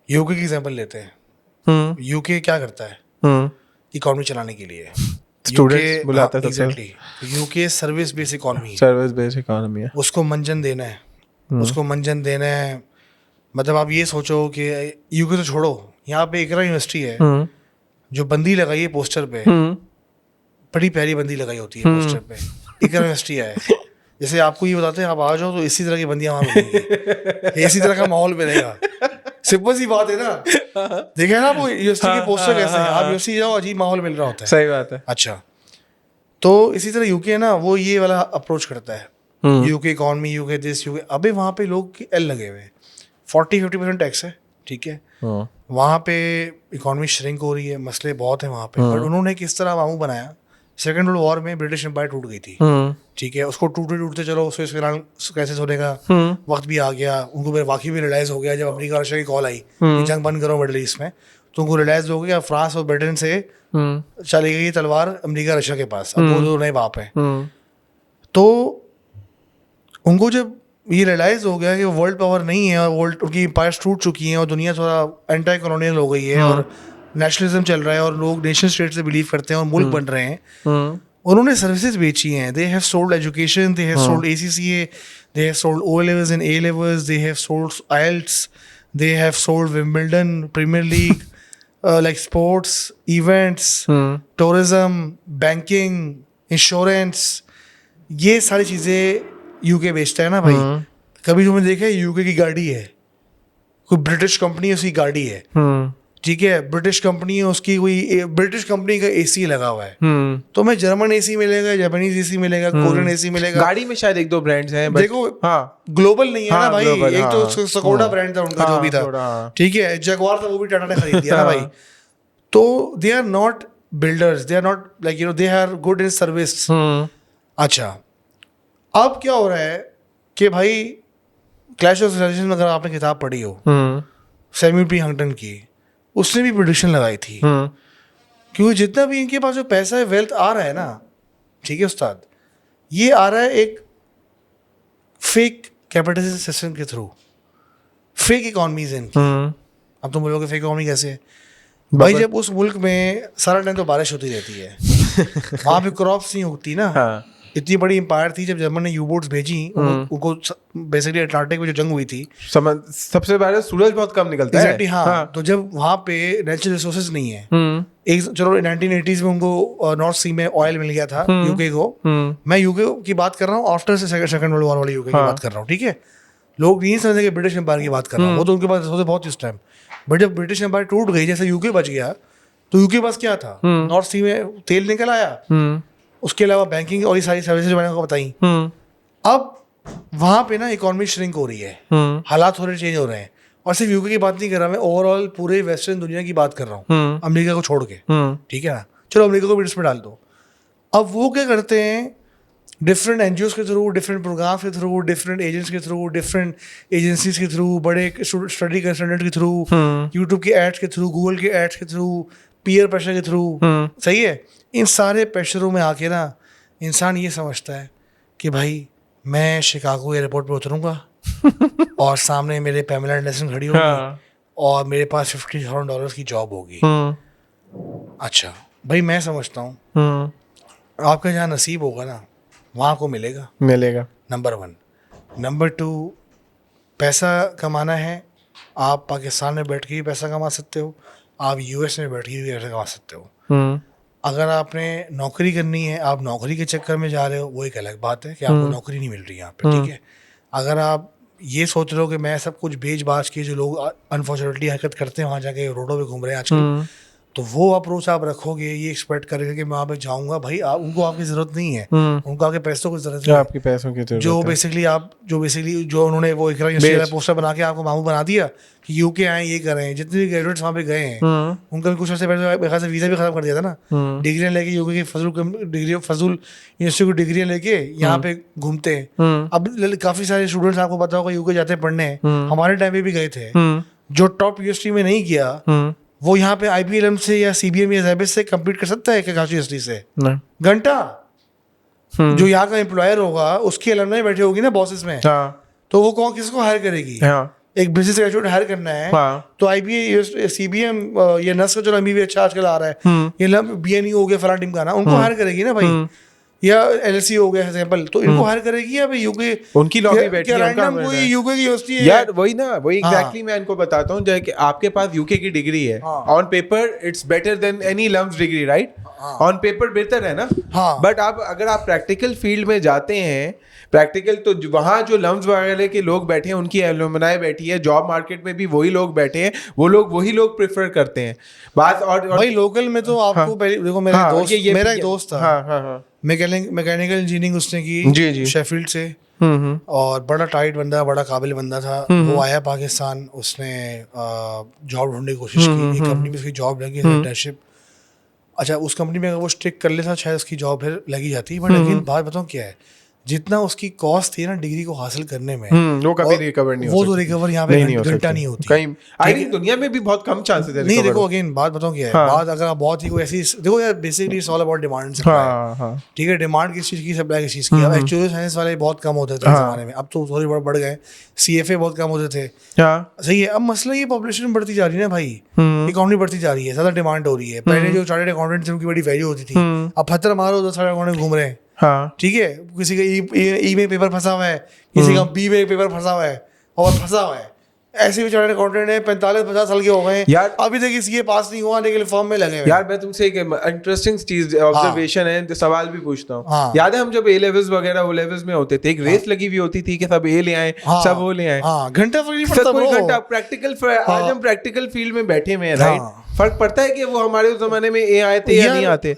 यूके की एग्जांपल लेते हैं। यूके क्या करता है इकोनॉमी चलाने के लिए? स्टूडेंट्स बुलाता है। Exactly, UK service based economy, service based economy है। उसको मंजन देना है, उसको मंजन देना है। मतलब आप ये सोचो कि यूके तो छोड़ो, यहाँ पे इकरा यूनिवर्सिटी है, जो बंदी लगाई है पोस्टर पे, बड़ी प्यारी बंदी लगाई होती है पोस्टर पे, इकरा यूनिवर्सिटी है। जैसे आपको ये बताते हैं आप आ जाओ तो इसी तरह की बंदियां वहाँ मिलेंगी, इसी तरह का माहौल मिलेगा। सिंपल सी बात है ना, देखे ना वो यूनिवर्सिटी के पोस्टर कैसे हैं, आप यूनिवर्सिटी जाओ अजीब माहौल मिल रहा होता है। सही बात है। अच्छा, तो इसी तरह यूके है ना, वो ये वाला अप्रोच करता है। UK economy, UK this, UK, अबे वहाँ पे लोग एल लगे हुए हैं, 40-50% टैक्स है, ठीक है। वहाँ पे इकॉनमी श्रिंक हो रही है, मसले बहुत हैं वहाँ पे। बट उन्होंने किस तरह मामू बनाया, सेकेंड वर्ल्ड वॉर में ब्रिटिश एम्पायर टूट गई थी, ठीक है, उसको टूटते चलो स्विस कैसे होने का वक्त भी आ गया। उनको फिर वाकई भी रियलाइज हो गया जब अमेरिका रशिया की कॉल आई कि जंग बंद करो मिडल ईस्ट में, तो उनको रियलाइज हो गया फ्रांस और ब्रिटेन से चली गई तलवार अमेरिका रशिया के पास, अब वो दो नए बाप हैं। तो उनको जब ये रियलाइज हो गया कि वर्ल्ड पावर नहीं है, और वर्ल्ड उनकी एम्पायर्स टूट चुकी हैं, और दुनिया थोड़ा एंटी कॉलोनियल हो गई है, और नेशनलिज्म चल रहा है, और लोग नेशन स्टेट से बिलीव करते हैं और मुल्क बन रहे हैं। उन्होंने सर्विसेज बेची हैं। They have sold education, they have sold ACCA, they have sold O levels and A levels, they have sold IELTS, they have sold Wimbledon, Premier League, like sports, events, tourism, banking, insurance, ये सारी चीज़ें UK बेचता है ना भाई। कभी तुमने देखा है यूके की गाड़ी है, कोई ब्रिटिश कंपनी है उसकी गाड़ी है, ठीक है, ब्रिटिश कंपनी है उसकी, कोई ब्रिटिश कंपनी का AC लगा हुआ है, तो मैं जर्मन AC मिलेगा, जापानीज AC मिलेगा, कोरियन AC मिलेगा। गाड़ी में शायद 1-2 ब्रांड्स हैं, देखो हाँ, ग्लोबल नहीं है ना भाई। global, एक तो स्कोडा ब्रांड था उनका, जो भी था, ठीक है, जगुआर था वो भी टाटा ने खरीद दिया ना भाई। तो they are not builders, they are not like, they are good in service. अच्छा, अब क्या हो रहा है कि भाई क्लैश ऑफ सिविलाइजेशन में अगर आपने किताब पढ़ी हो सैम्यूल पी हंटन की, उसने भी प्रेडिक्शन लगाई थी क्योंकि जितना भी इनके पास जो पैसा है, वेल्थ आ रहा है ना, ठीक है उस्ताद, ये आ रहा है एक फेक कैपिटलिज्म सिस्टम के थ्रू, फेक इकोनॉमीज इनकी। अब तुम बोलोगे फेक इकोनॉमी कैसे है? भाई जब उस मुल्क में सारा टाइम तो बारिश होती रहती है वहाँ पे क्रॉप्स नहीं उगती ना। इतनी बड़ी एम्पायर थी, जब जर्मन ने यू-बोट्स भेजी उनको बेसिकली अटलांटिक में जो जंग हुई थी, सबसे पहले सूरज बहुत कम निकलता है। हाँ, तो जब वहाँ पे नेचुरल रिसोर्सेज नहीं है, एक चलो 1980s में उनको नॉर्थ सी में ऑयल मिल गया था यूके को, मैं यूके की बात कर रहा हूँ आफ्टर सेकंड वर्ल्ड वॉर वाले यूके की बात कर रहा हूँ, ठीक है। लोग नहीं समझते कि ब्रिटिश एम्पायर की बात कर रहा हूँ, वो तो उनके पास रिसोर्सेज बहुत इस टाइम, बट जब ब्रिटिश एम्पायर टूट गई, जैसे यूके बच गया, तो यूके के पास क्या था, नॉर्थ सी में तेल निकल आया, उसके अलावा बैंकिंग और ये सारी सर्विसेज मैंने आपको बताई। अब वहाँ पे ना इकोनॉमी श्रिंक हो रही है, हालात थोड़े चेंज हो रहे हैं, और सिर्फ यूके की बात नहीं कर रहा मैं, ओवरऑल पूरे वेस्टर्न दुनिया की बात कर रहा हूँ, अमेरिका को छोड़ के, ठीक है ना, चलो अमेरिका को भी इसमें डाल दो। अब वो क्या करते हैं, डिफरेंट एनजीओज के थ्रू, डिफरेंट प्रोग्राम्स के थ्रू, डिफरेंट एजेंट्स के थ्रू, डिफरेंट एजेंसीज के थ्रू, बड़े स्टडी कंसल्टेंट के थ्रू, यूट्यूब के एड्स के थ्रू, गूगल के एड्स के थ्रू, पीयर प्रेशर के थ्रू, सही है, इन सारे प्रेशरों में आके ना इंसान ये समझता है कि भाई मैं शिकागो एयरपोर्ट पे उतरूंगा और सामने मेरे पैमेला एंडरसन खड़ी होगी और मेरे पास $50,000 की जॉब होगी। अच्छा भाई, मैं समझता हूँ आपका जहाँ नसीब होगा ना वहाँ को मिलेगा नंबर 1। नंबर 2, पैसा कमाना है, आप पाकिस्तान में बैठ के भी पैसा कमा सकते हो, आप यूएस में बैठ के भी पैसा कमा सकते हो। अगर आपने नौकरी करनी है, आप नौकरी के चक्कर में जा रहे हो, वो एक अलग बात है कि आपको नौकरी नहीं मिल रही यहाँ पे, ठीक है। अगर आप ये सोच रहे हो कि मैं सब कुछ बेच बाच के, जो लोग अनफॉर्चुनेटली हरकत करते हैं वहाँ जाके रोडों पे घूम रहे हैं आजकल, तो वो अप्रोच आप रखोगे ये एक्सपेक्ट करेंगे कि मैं वहाँ पे जाऊँगा, भाई उनको आपकी ज़रूरत नहीं है, उनको आपके पैसों की ज़रूरत है, आपके पैसों की ज़रूरत है। जो उन्होंने वो एक पोस्टर बना के आपको मामू बना दिया कि यूके आए ये कर रहे हैं, जितने भी ग्रेजुएट्स वहाँ पे गए हैं उनका भी कुछ अर्से पहले वीज़ा भी खत्म कर दिया था ना, डिग्रियाँ लेके यूके की फजूल यूनिवर्सिटी की डिग्रियाँ लेके यहाँ पे घूमते हैं। अब काफ़ी सारे स्टूडेंट्स आपको पता होगा यूके जाते हैं पढ़ने, हमारे टाइम पे भी गए थे, जो टॉप यूनिवर्सिटी में नहीं किया वो यहाँ पे IBM से या CBM या ज़ैबिस से कम्पीट कर सकता है क्या काशी यूनिवर्सिटी से? घंटा। जो यहाँ का एम्प्लॉयर होगा उसकी अलमनाई बैठी होगी ना बॉसेस में, तो वो कौन किसको हायर करेगी? एक बिजनेस ग्रेजुएट हायर करना है तो IBM CBM ये नर्स का जो MBBS अच्छा आजकल आ रहा है, ये BNE हो गया फला टीम का ना, उनको हायर करेगी ना भाई, या LSE हो गया एग्जांपल, तो इनको हायर करेगी या भाई यूके उनकी लॉबी बैठी है, कोई यूके की यूनिवर्सिटी है यार, वही ना, वही एग्जैक्टली मैं इनको बताता हूँ, जैसे कि आपके पास यूके की डिग्री है, on paper it's better than any LUMS degree, right? On paper बेहतर है ना, बट आप अगर आप प्रैक्टिकल फील्ड में जाते हैं, प्रैक्टिकल, तो वहाँ जो लम्स वगैरह के लोग बैठे हैं, उनकी एलुमनाई बैठी है, जॉब मार्केट में भी वही लोग बैठे हैं, वही लोग प्रेफर करते हैं बात। और भाई लोकल में तो आपको देखो, मेरा एक दोस्त था, मैकेनिकल इंजीनियरिंग उसने की शेफील्ड से, और बड़ा टाइट बंदा, बड़ा काबिल बंदा था, वो आया पाकिस्तान, उसने जॉब ढूंढने की कोशिश की, एक कंपनी में उसकी जॉब लगी, इंटर्नशिप। अच्छा, उस कंपनी में अगर वो स्टिक कर लेता शायद उसकी जॉब फिर लगी जाती, बट लेकिन बात बताऊँ क्या है, जितना उसकी कॉस्ट थी ना डिग्री को हासिल करने में, वो कभी रिकवर नहीं हो वो तो रिकवर यहाँ पे घंटा नहीं होती कहीं। आई थिंक दुनिया में भी बहुत कम चांसेस है। नहीं देखो, अगेन बात बताऊँ क्या है, बात अगर आप बहुत ही कोई ऐसी, देखो यार basically it's all about demand and supply, ठीक है, डिमांड किस चीज़ की, सप्लाई किस चीज़ की। अब एक्चुअली साइंस वाले बहुत कम होते थे जमाने में, अब तो थोड़ी बढ़ गए, CFA बहुत कम होते थे, सही है। अब मसला ये पॉपुलेशन बढ़ती जा रही है ना भाई, इकोनॉमी बढ़ती जा रही है, ज़्यादा डिमांड हो रही है। पहले जो चार्टर्ड अकाउंटेंट थे उनकी बड़ी वैल्यू होती थी, अब पत्थर मारो तो चार्टर्ड अकाउंटेंट घूम रहे हैं, ठीक है, किसी का ई में पेपर फंसा हुआ है, किसी का B में पेपर फंसा हुआ है और फंसा हुआ है, ऐसे भी चार्टर्ड अकाउंटेंट है 45-50 साल के हो गए यार, अभी तक CA पास नहीं हुआ लेकिन फॉर्म में लगे यार। मैं तुमसे एक इंटरेस्टिंग चीज ऑब्जर्वेशन है, तो सवाल भी पूछता हूँ। याद है हम जब A-levels वगैरह O levels में होते थे, एक रेस लगी हुई होती थी कि सब A ले आए, सब वो ले आए, घंटा फर्क नहीं पड़ता, कोई घंटा प्रैक्टिकल। आज हम प्रैक्टिकल फील्ड में बैठे हुए हैं, राइट? फर्क पड़ता है कि वो हमारे उस जमाने में A आए थे या नहीं आते?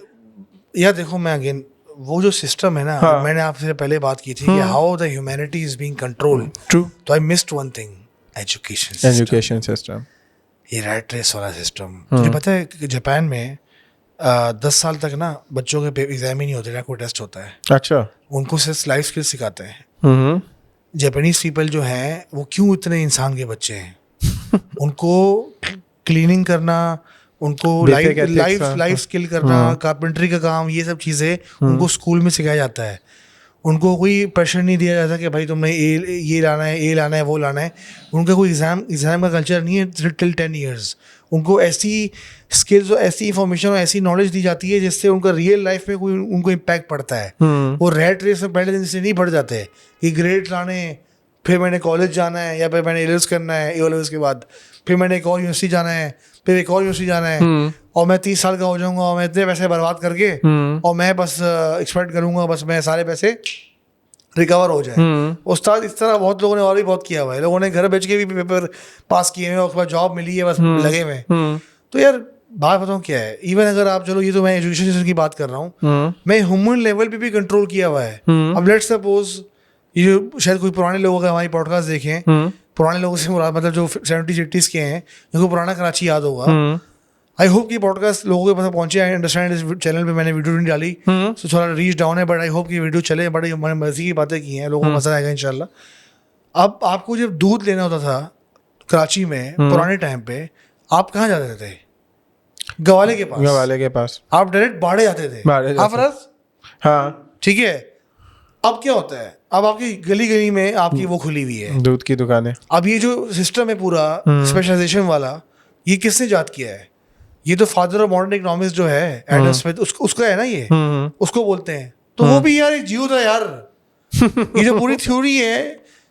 यार देखो, मैं अगेन वो जो सिस्टम है ना, मैंने आपसे पहले बात की थी कि how the humanity is being controlled, तो I missed one thing, education system, ये रैट रेस वाला सिस्टम। मुझे पता है कि जापान में 10 साल तक ना बच्चों के एग्जाम ही नहीं होते, ना कोई टेस्ट होता है, अच्छा। उनको सिर्फ लाइफ स्किल्स सिखाते हैं। हम्म। जापानीज पीपल जो हैं वो क्यों इतने इंसान के बच्चे हैं, उनको क्लीनिंग करना, उनको Basic ethics, लाइफ स्किल करना, कारपेंटरी का काम, ये सब चीज़ें उनको स्कूल में सिखाया जाता है। उनको कोई प्रेशर नहीं दिया जाता कि भाई तुमने ये लाना है, ये लाना है, वो लाना है। उनका कोई एग्ज़ाम का कल्चर नहीं है टिल 10 ईयर्स। उनको ऐसी स्किल्स और ऐसी इंफॉर्मेशन और ऐसी नॉलेज दी जाती है जिससे उनका रियल लाइफ में कोई उनको इम्पैक्ट पड़ता है। वो रैट रेस में पहले दिन से नहीं पड़ जाते कि ग्रेड लाने, फिर मैंने कॉलेज जाना है, या फिर मैंने एलेव्स करना है, एलेव्स के बाद फिर मैंने एक और यूनिवर्सिटी जाना है, फिर एक और यूनिवर्सिटी जाना है, और मैं 30 साल का हो जाऊंगा और मैं इतने पैसे बर्बाद करके और मैं बस एक्सपेक्ट करूंगा बस मैं सारे पैसे रिकवर हो जाए। उस्ताद इस तरह बहुत लोगों ने और भी बहुत किया हुआ है। लोगों ने घर बेच के भी पेपर पास किए हैं और उसके बाद जॉब मिली है, बस लगे हुए। तो यार बात बताऊँ क्या है, इवन अगर आप, चलो ये तो मैं एजुकेशन की बात कर रहा हूँ, मैं ह्यूमन लेवल पे भी कंट्रोल किया हुआ है। अब लेट्स सपोज ये जो शायद कोई पुराने लोगों का हमारी पॉडकास्ट देखें, पुराने लोगों से मतलब जो 70s 80s के हैं, जिनको पुराना कराची याद होगा, आई होप कि पॉडकास्ट लोगों के पास पहुंचे। आई अंडरस्टैंड इस चैनल पे मैंने वीडियो नहीं डाली, तो थोड़ा रीच डाउन है, बट आई होप कि वीडियो चले। बड़ी मर्जी की बातें की हैं, लोगों को मजा आएगा इंशाल्लाह। अब आपको जब दूध लेना होता था कराची में पुराने टाइम पे, आप कहाँ जाते थे? गवाले के पास। गवाले के पास। आप डायरेक्ट बाड़े जाते थे। हाफरज, हाँ ठीक है। अब क्या होता है, अब आपकी गली गली में आपकी वो खुली हुई है दूध की दुकानें। अब ये जो सिस्टम है पूरा स्पेशलाइजेशन वाला, ये किसने जात किया है? ये तो फादर ऑफ मॉडर्न इकोनॉमिक्स जो है एडम स्मिथ, उसका है ना ये, उसको बोलते हैं। तो वो भी यार एक जीव था यार। ये जो पूरी थ्योरी है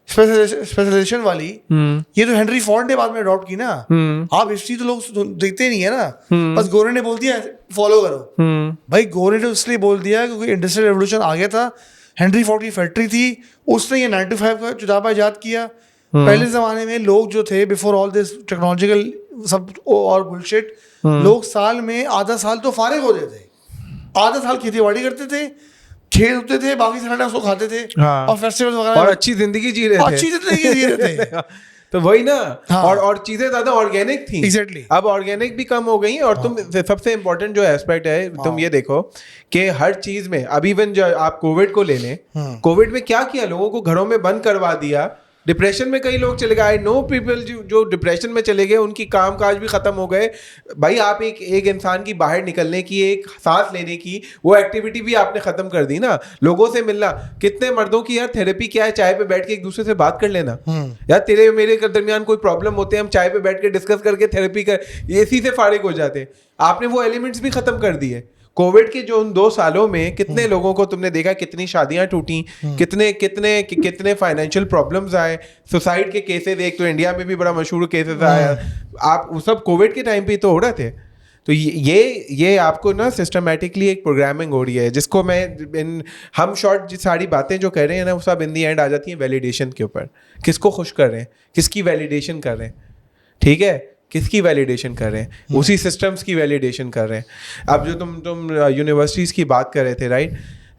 स्पेशलाइजेशन वाली, ये तो हेनरी फोर्ड ने बाद में अडॉप्ट की ना। आप हिस्ट्री तो लोग देखते नहीं है ना, बस गोरे ने बोल दिया फॉलो करो। भाई गोरे ने इसलिए बोल दिया क्योंकि इंडस्ट्रियल रेवोल्यूशन आ गया था, हेनरी फोर्ड की फैक्ट्री थी, उसने ये 9 to 5 का जुदाबा ईजाद किया। पहले जमाने में लोग जो थे, बिफोर ऑल दिस टेक्नोलॉजिकल सब और बुलशिट, लोग साल में आधा साल तो फारिग होते थे, आधा साल खेती बाड़ी करते थे, खेल होते थे, बाकी सारा उसको खाते थे। हाँ। और फेस्टिवल वगैरह और अच्छी जिंदगी जी रहे थे। अच्छी जिंदगी जी रहे थे। तो वही ना। हाँ। और चीजें ज्यादा ऑर्गेनिक थी। Exactly. अब ऑर्गेनिक भी कम हो गई हैं। और तुम सबसे इम्पोर्टेंट जो एस्पेक्ट है, तुम ये देखो कि हर चीज में, अब इवन जो आप कोविड को ले लें, कोविड में क्या किया, लोगों को घरों में बंद करवा दिया। डिप्रेशन में कई लोग चले गए। आई नो पीपल जो डिप्रेशन में चले गए, उनकी काम काज भी खत्म हो गए। भाई आप एक इंसान की बाहर निकलने की, एक सांस लेने की वो एक्टिविटी भी आपने खत्म कर दी ना। लोगों से मिलना, कितने मर्दों की यार थेरेपी क्या है, चाय पे बैठ के एक दूसरे से बात कर लेना। यार तेरे मेरे दरमियान कोई प्रॉब्लम होते हैं, हम चाय पे बैठ के डिस्कस करके थेरेपी कर, इसी से फारिग हो जाते। आपने वो एलिमेंट्स भी खत्म कर दिए। कोविड के जो उन 2 सालों में कितने लोगों को तुमने देखा, कितनी शादियां टूटी, कितने फाइनेंशियल प्रॉब्लम्स आए, सुसाइड के केसेस, एक तो इंडिया में भी बड़ा मशहूर केसेस आया, आप वो सब कोविड के टाइम पे तो हो रहे थे। तो ये आपको ना सिस्टमेटिकली एक प्रोग्रामिंग हो रही है, जिसको हम शॉर्ट सारी बातें जो कर रहे हैं ना, वो सब इन दी एंड आ जाती हैं वैलिडेशन के ऊपर। किसको खुश कर रहे हैं, किसकी वैलिडेशन कर रहे हैं, ठीक है, किसकी वैलिडेशन कर रहे हैं, उसी सिस्टम्स की वैलिडेशन कर रहे हैं। अब जो तुम यूनिवर्सिटीज़ की बात कर रहे थे, राइट,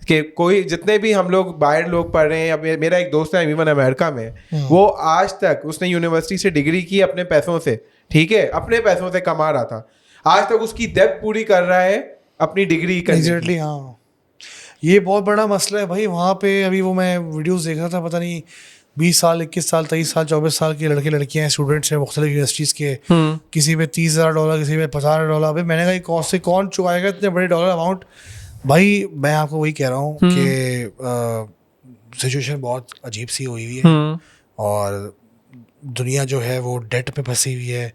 कि कोई जितने भी हम लोग बाहर लोग पढ़ रहे हैं, अब मेरा एक दोस्त है इवन अमेरिका में, वो आज तक उसने यूनिवर्सिटी से डिग्री की अपने पैसों से, ठीक है, अपने पैसों से कमा रहा था, आज तक उसकी डेब्ट पूरी कर रहा है अपनी डिग्री करने की। एग्जैक्टली, हाँ, ये बहुत बड़ा मसला है भाई। वहाँ पे अभी वो मैं वीडियोस देख रहा था, पता नहीं 20 साल 21 साल 23 साल 24 साल के लड़के लड़कियां हैं, स्टूडेंट्स हैं मुख्तलिफ यूनिवर्सिटीज़ के, किसी पे $30,000, किसी पे $50,000। भाई मैंने कहा कौन से कौन चुकाएगा इतने बड़े डॉलर अमाउंट? भाई मैं आपको वही कह रहा हूँ कि सिचुएशन बहुत अजीब सी हुई हुई है, और दुनिया जो है वो डेट पे फंसी हुई है,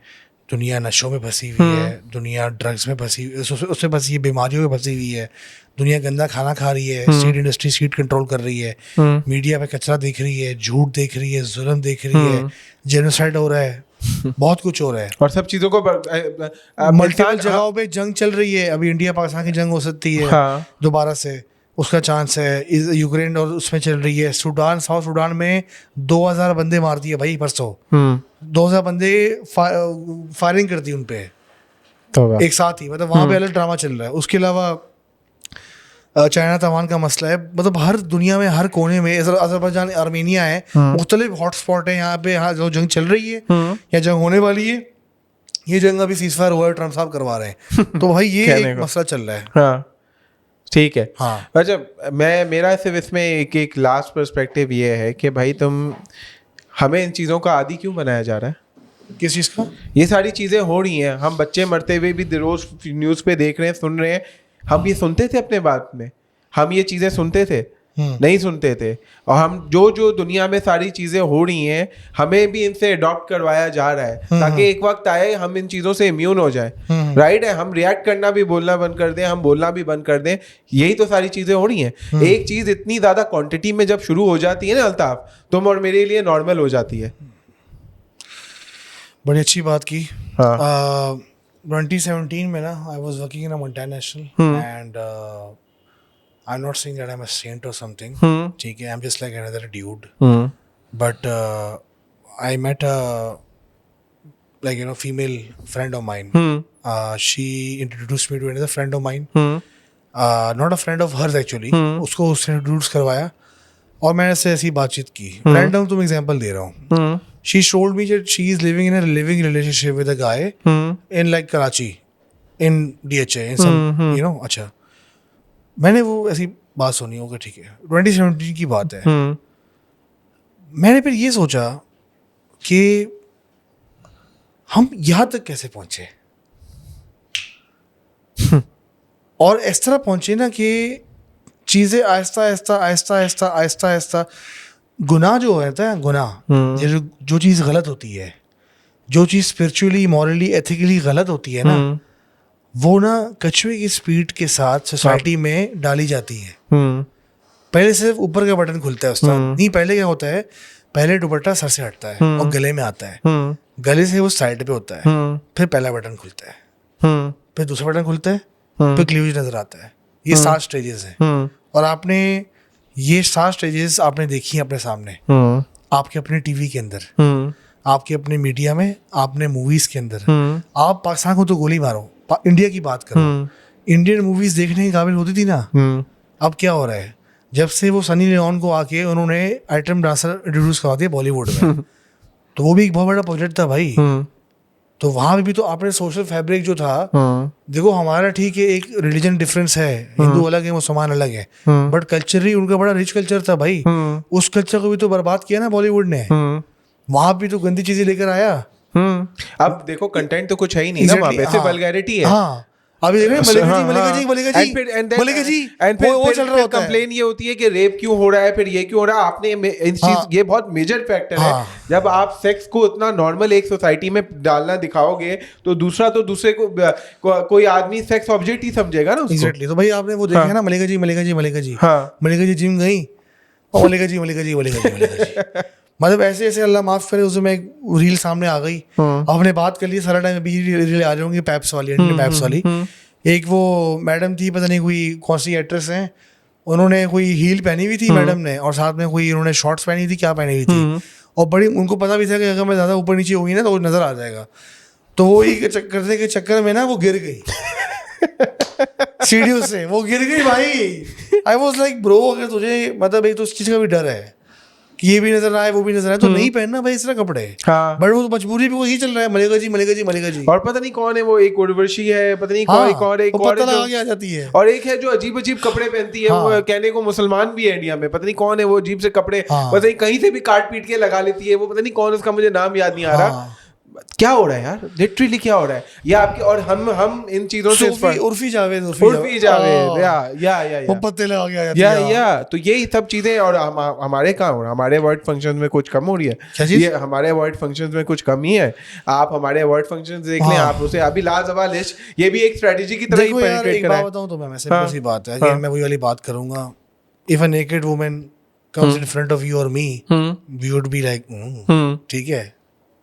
दुनिया नशों में फंसी हुई है, दुनिया ड्रग्स में फंसी, उससे फंसी है, बीमारियों में फंसी हुई है, दुनिया गंदा खाना खा रही है, स्टेट इंडस्ट्री सीट कंट्रोल कर रही है, मीडिया पे कचरा देख रही है, झूठ देख रही है, जुल्म देख रही है, जेनोसाइड हो रहा है, बहुत कुछ हो रहा है, और सब चीज़ों को मल्टीपल जगहों पे जंग चल रही है। अभी इंडिया पाकिस्तान की जंग हो सकती है दोबारा से, उसका चांस है। यूक्रेन और उसमें चल रही है। सूडान, साउथ सूडान में 2000 बंदे मार दिए भाई परसों। 2000 बंदे फायरिंग कर दी उन पे एक साथ ही, मतलब वहाँ पे अलग ड्रामा चल रहा है। उसके अलावा चाइना ताइवान का मसला है, मतलब हर दुनिया में हर कोने में, अजरबैजान आर्मेनिया है, मुख्तलिफ हॉटस्पॉट है यहाँ पे, यहाँ जो जंग चल रही है या जंग होने वाली है। ये जंग अभी सीजफायर हुआ है, ट्रम्प साहब करवा रहे हैं, तो भाई ये कहने एक को। मसला चल रहा है। हाँ ठीक है। हाँ अच्छा मेरा सिर्फ इसमें एक लास्ट पर्सपेक्टिव ये है कि भाई हमें इन चीज़ों का आदी क्यों बनाया जा रहा है? किस चीज़ का? ये सारी चीज़ें हो रही हैं, हम बच्चे मरते हुए भी रोज न्यूज़ पे देख रहे हैं, सुन रहे हैं। हम ये सुनते थे अपने बात में, हम ये चीज़ें सुनते थे? नहीं सुनते थे। और हम जो दुनिया में सारी चीज़ें हो रही हैं, हमें भी इनसे अडॉप्ट करवाया जा रहा है ताकि एक वक्त आए हम इन चीज़ों से इम्यून हो जाए। राइट है, हम रिएक्ट करना भी, बोलना बंद कर दें, हम बोलना भी बंद कर दें, यही तो सारी चीज़ें हो रही हैं। एक चीज़ इतनी ज़्यादा क्वांटिटी में जब शुरू हो जाती है ना अल्ताफ, तुम और मेरे लिए नॉर्मल हो जाती है। बड़ी अच्छी बात की। हाँ 2017 में ना I was working in a multinational and I am not saying that I am a saint और समथिंग, ठीक है, I am just like another dude, but I met like female friend of mine. She introduced me to another friend of mine, not a friend of hers actually. उसको उससे introduce करवाया और मैंने उससे ऐसी बातचीत की। रैंडम तुम एग्जांपल दे रहा हूँ। She told me that she is living in a living relationship with a guy in like Karachi, in DHA, in some अच्छा, मैंने वो ऐसी बात सुनी, ओके ठीक है, 2017 की बात है। मैंने फिर ये सोचा कि हम यहाँ तक कैसे पहुंचे, और इस तरह पहुंचे ना कि चीज़ें आहिस्ता आहिस्ता आहिस्ता आहिस्ता आहिस्ता आहिस्ता, गुनाह जो होता है, गुनाह जो चीज़ गलत होती है, जो चीज़ स्पिरिचुअली, मॉरली, एथिकली गलत होती है ना, वो ना कछुए की स्पीड के साथ सोसाइटी में डाली जाती है। पहले सिर्फ ऊपर का बटन खुलता है उसका, नहीं, पहले क्या होता है, पहले दुपट्टा सर से हटता है और गले में आता है, गले से वो साइड पे होता है, फिर पहला बटन खुलता है, फिर दूसरा बटन खुलता है, फिर क्लीवेज नजर आता है। ये 7 स्टेजेस हैं, और आपने ये 7 स्टेजेस आपने देखी हैं अपने सामने, आपके अपने टीवी के अंदर, आपके अपने मीडिया में, आपने मूवीज के अंदर। आप पाकिस्तान को तो गोली मारो, इंडिया की बात करो, इंडियन मूवीज देखने के काबिल होती थी ना। अब क्या हो रहा है, जब से वो सनी लियोन को आके उन्होंने आइटम डांसर इंट्रोड्यूस करवा दिया बॉलीवुड में, तो वो भी एक बहुत बड़ा प्रोजेक्ट था भाई। तो वहां पे भी तो आपने सोशल फैब्रिक जो था, देखो हमारा ठीक है, एक रिलीजन डिफरेंस है, हिंदू अलग है, मुसलमान अलग है, बट कल्चरली उनका बड़ा रिच कल्चर था भाई। उस कल्चर को भी तो बर्बाद किया ना बॉलीवुड ने, वहां भी तो गंदी चीजें लेकर आया। अब देखो कंटेंट तो कुछ है ही नहीं ना वहाँ पे, सिर्फ वल्गैरिटी है। हाँ, अभी देख रहे हैं मलिका जी एंड फिर वो चल रहा होता है। कंप्लेन ये होती है कि रेप क्यों हो रहा है, फिर ये क्यों हो रहा है। आपने इस चीज, ये बहुत मेजर फैक्टर है। जब आप सेक्स को इतना नॉर्मल एक सोसाइटी में डालना दिखाओगे, तो दूसरा तो दूसरे को कोई आदमी सेक्स ऑब्जेक्ट ही समझेगा ना उसको। एग्जैक्टली। तो भाई आपने वो देखा है ना, मलिका जी मलिका जी जिम गई, और मलिका जी मतलब ऐसे ऐसे, अल्लाह माफ करे, उसमें एक रील सामने आ गई, आपने बात कर ली, सारा टाइम अभी रील आ रही होंगी पैप्स वाली। एक वो मैडम थी, पता नहीं कोई कौन सी एक्ट्रेस हैं, उन्होंने कोई हील पहनी हुई थी मैडम ने, और साथ में कोई उन्होंने शॉर्ट्स पहनी थी, क्या पहनी हुई थी, और बड़ी उनको पता भी था कि अगर मैं ज़्यादा ऊपर नीचे हुई ना तो वो नज़र आ जाएगा। तो वो करने के चक्कर में ना वो गिर गई सीढ़ियों से, वो गिर गई भाई। आई वॉज लाइक ब्रो, अगर तुझे मतलब एक तो उस चीज़ का भी डर है कि ये भी नजर आए वो भी नजर आए, तो नहीं पहनना भाई इस तरह कपड़े। हाँ। बट वो तो मजबूरी पे वो ही चल रहा है, मलिका जी। और पता नहीं कौन है वो, एक उर्वशी है, पता नहीं कौन, एक और आ जाती है, और एक है जो अजीब अजीब कपड़े पहनती है। वो कहने को मुसलमान भी है इंडिया में, पता नहीं कौन है वो, अजीब से कपड़े, पता नहीं कहीं से भी काट पीट के लगा लेती है वो, पता नहीं कौन, उसका मुझे नाम याद नहीं आ रहा। क्या हो रहा है यार, लिटरली क्या हो रहा है ये आपके, और हम इन चीजों से उर्फी जावेद या वो पत्ते लगा के आ जाती है। या तो यही सब चीजें, और हमारे कहाँ हो रहा है, हमारे अवार्ड फंक्शन में कुछ कम हो रही है ये, हमारे अवार्ड फंक्शन में कुछ कम ही है। आप हमारे अवार्ड फंक्शन देख लें, आप उसे अभी लाजवाब लिस्ट, ये भी एक स्ट्रेटेजी की तरह ही पेनिट्रेट करा है। बताऊं तो मैं सिंपल सी बात है, मैं वही वाली बात करूंगा, if a naked woman comes in front of you or me, we would be like, ठीक है,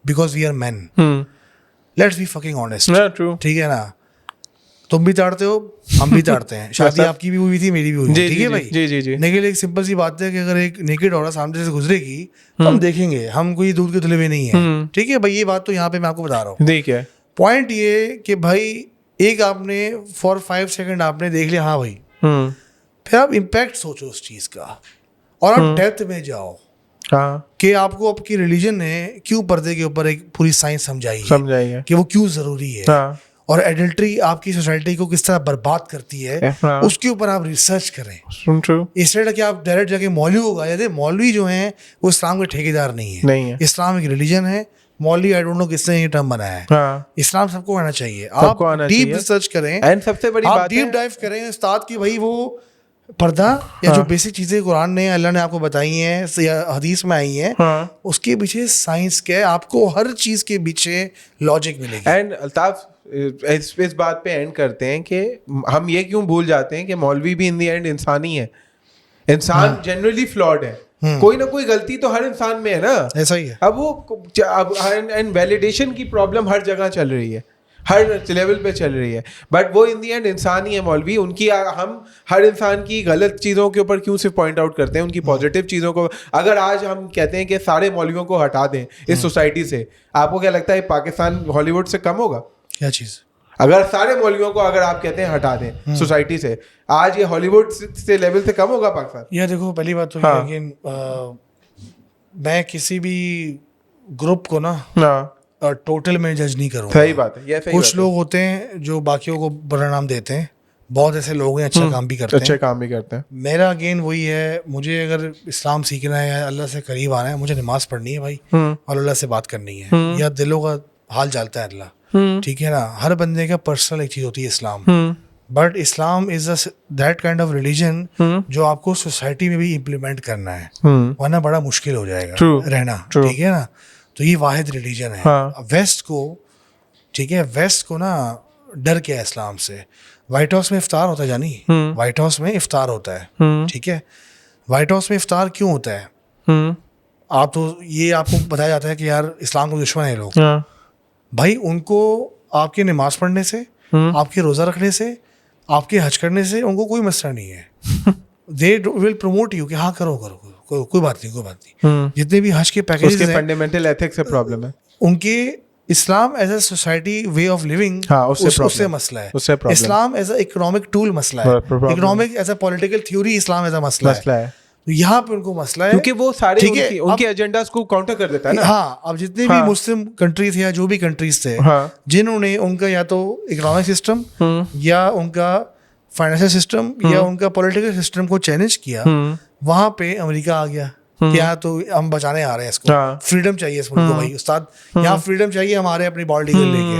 because we are men. Let's be fucking honest. Yeah, true. ठीक है ना, तुम भी ताड़ते हो, हम भी ताड़ते हैं, शादी आपकी भी हुई थी, मेरी भी हुई थी, ठीक है भाई। जी। लेकिन एक सिंपल सी बात है कि अगर एक नेकेड औरत सामने से गुजरेगी तो हम देखेंगे, हम कोई दूध के धुले हुए नहीं है, ठीक है भाई। ये बात तो यहाँ पे मैं आपको बता रहा हूँ। ठीक है, पॉइंट ये कि भाई एक आपने फॉर 5 सेकंड आपने देख लिया, हाँ भाई, फिर आप इम्पैक्ट सोचो उस चीज का, और आप डेप्थ में जाओ हाँ कि आपको आपकी रिलीजन ने क्यों पर्दे के ऊपर एक पूरी साइंस समझाई है कि वो क्यों जरूरी है, हाँ और एडल्ट्री आपकी सोसाइटी को किस तरह बर्बाद करती है, हाँ उसके ऊपर आप रिसर्च करें। ट्रू इसलिए कि आप डायरेक्ट जाके मौलवी को गाया दे, मौलवी जो हैं वो इस्लाम के ठेकेदार नहीं है। इस्लाम एक रिलीजन है, मौलवी आई डोंट नो किसने ये टर्म बनाया है। हाँ इस्लाम सबको आना चाहिए, आप डीप रिसर्च करें एंड सबसे बड़ी आप बात डीप डाइव करें उस्ताद की भाई वो पर्दा या जो बेसिक चीजें कुरान ने अल्लाह ने आपको बताई हैं या हदीस में आई हैं, उसके पीछे साइंस क्या है, आपको हर चीज के पीछे लॉजिक मिलेगी। एंड अल्ताफ इस बात पे एंड करते हैं कि हम ये क्यों भूल जाते हैं कि मौलवी भी इन दी एंड इंसान ही है। इंसान जनरली फ्लॉड है, कोई ना कोई गलती तो हर इंसान में है ना, ऐसा ही है। अब वो एंड वैलिडेशन की प्रॉब्लम हर जगह चल रही है, हर लेवल पे चल रही है, बट वो इन दी एंड इंसान ही है मौलवी। उनकी हम हर इंसान की गलत चीज़ों के ऊपर क्यों सिर्फ पॉइंट आउट करते हैं, उनकी पॉजिटिव चीज़ों को। अगर आज हम कहते हैं कि सारे मौलवियों को हटा दें इस सोसाइटी से, आपको क्या लगता है पाकिस्तान हॉलीवुड से कम होगा? क्या चीज़? अगर सारे मौलवियों को अगर आप कहते हैं हटा दें सोसाइटी से, आज ये हॉलीवुड से लेवल से कम होगा पाकिस्तान? यार देखो, पहली बात तो ये है कि मैं किसी भी ग्रुप को ना टोटल में जज नहीं करूँगा। सही बात है, ये सही कुछ लोग होते हैं जो बाकियों को बुरा नाम देते हैं, बहुत ऐसे लोग हैं अच्छा काम भी करते हैं, अच्छे काम भी करते हैं। मेरा अगेन वही है, मुझे अगर इस्लाम सीखना है या अल्लाह से करीब आना है, मुझे नमाज पढ़नी है भाई और अल्लाह से बात करनी है, या दिलों का हाल जानता है अल्लाह, ठीक है ना। हर बंदे का पर्सनल एक चीज होती है Islam, but Islam is that kind of religion जो आपको सोसाइटी में भी इम्प्लीमेंट करना है, वरना बड़ा मुश्किल हो जाएगा रहना, ठीक है ना। तो ये वाहिद रिलीजन है। वेस्ट को, ठीक है, वेस्ट को ना डर क्या है इस्लाम से। व्हाइट हाउस में इफ्तार होता है जानी, व्हाइट हाउस में इफ्तार होता है, ठीक है। व्हाइट हाउस में इफ्तार क्यों होता है? आप तो ये आपको बताया जाता है कि यार इस्लाम को दुश्मन है लोग, भाई उनको आपके नमाज पढ़ने से, आपके रोज़ा रखने से, आपके हज करने से उनको कोई मसला नहीं है। दे विल प्रमोट यू कि हाँ करो करो, कोई बात नहीं। जितने भी हज के पैकेजेस हैं, फंडामेंटल एथिक्स से प्रॉब्लम है उनके। Islam as a society way of living, उससे मसला है। Islam as a economic tool मसला है, economic as a political theory Islam as a मसला है। तो यहाँ पे उनको मसला है क्योंकि वो सारे उनके एजेंडास को काउंटर कर देता है ना। हाँ, अब जितने भी मुस्लिम कंट्रीज थे या जो भी कंट्रीज थे, जिन्होंने उनका या तो इकोनॉमिक सिस्टम या उनका फाइनेंशियल सिस्टम या उनका पॉलिटिकल सिस्टम को चैलेंज किया, वहां पे अमेरिका आ गया कि यहाँ तो हम बचाने आ रहे हैं इसको, फ्रीडम चाहिए इस मुल्क को भाई उस्ताद, यहाँ फ्रीडम चाहिए हमारे अपनी बॉल लीगल लेके।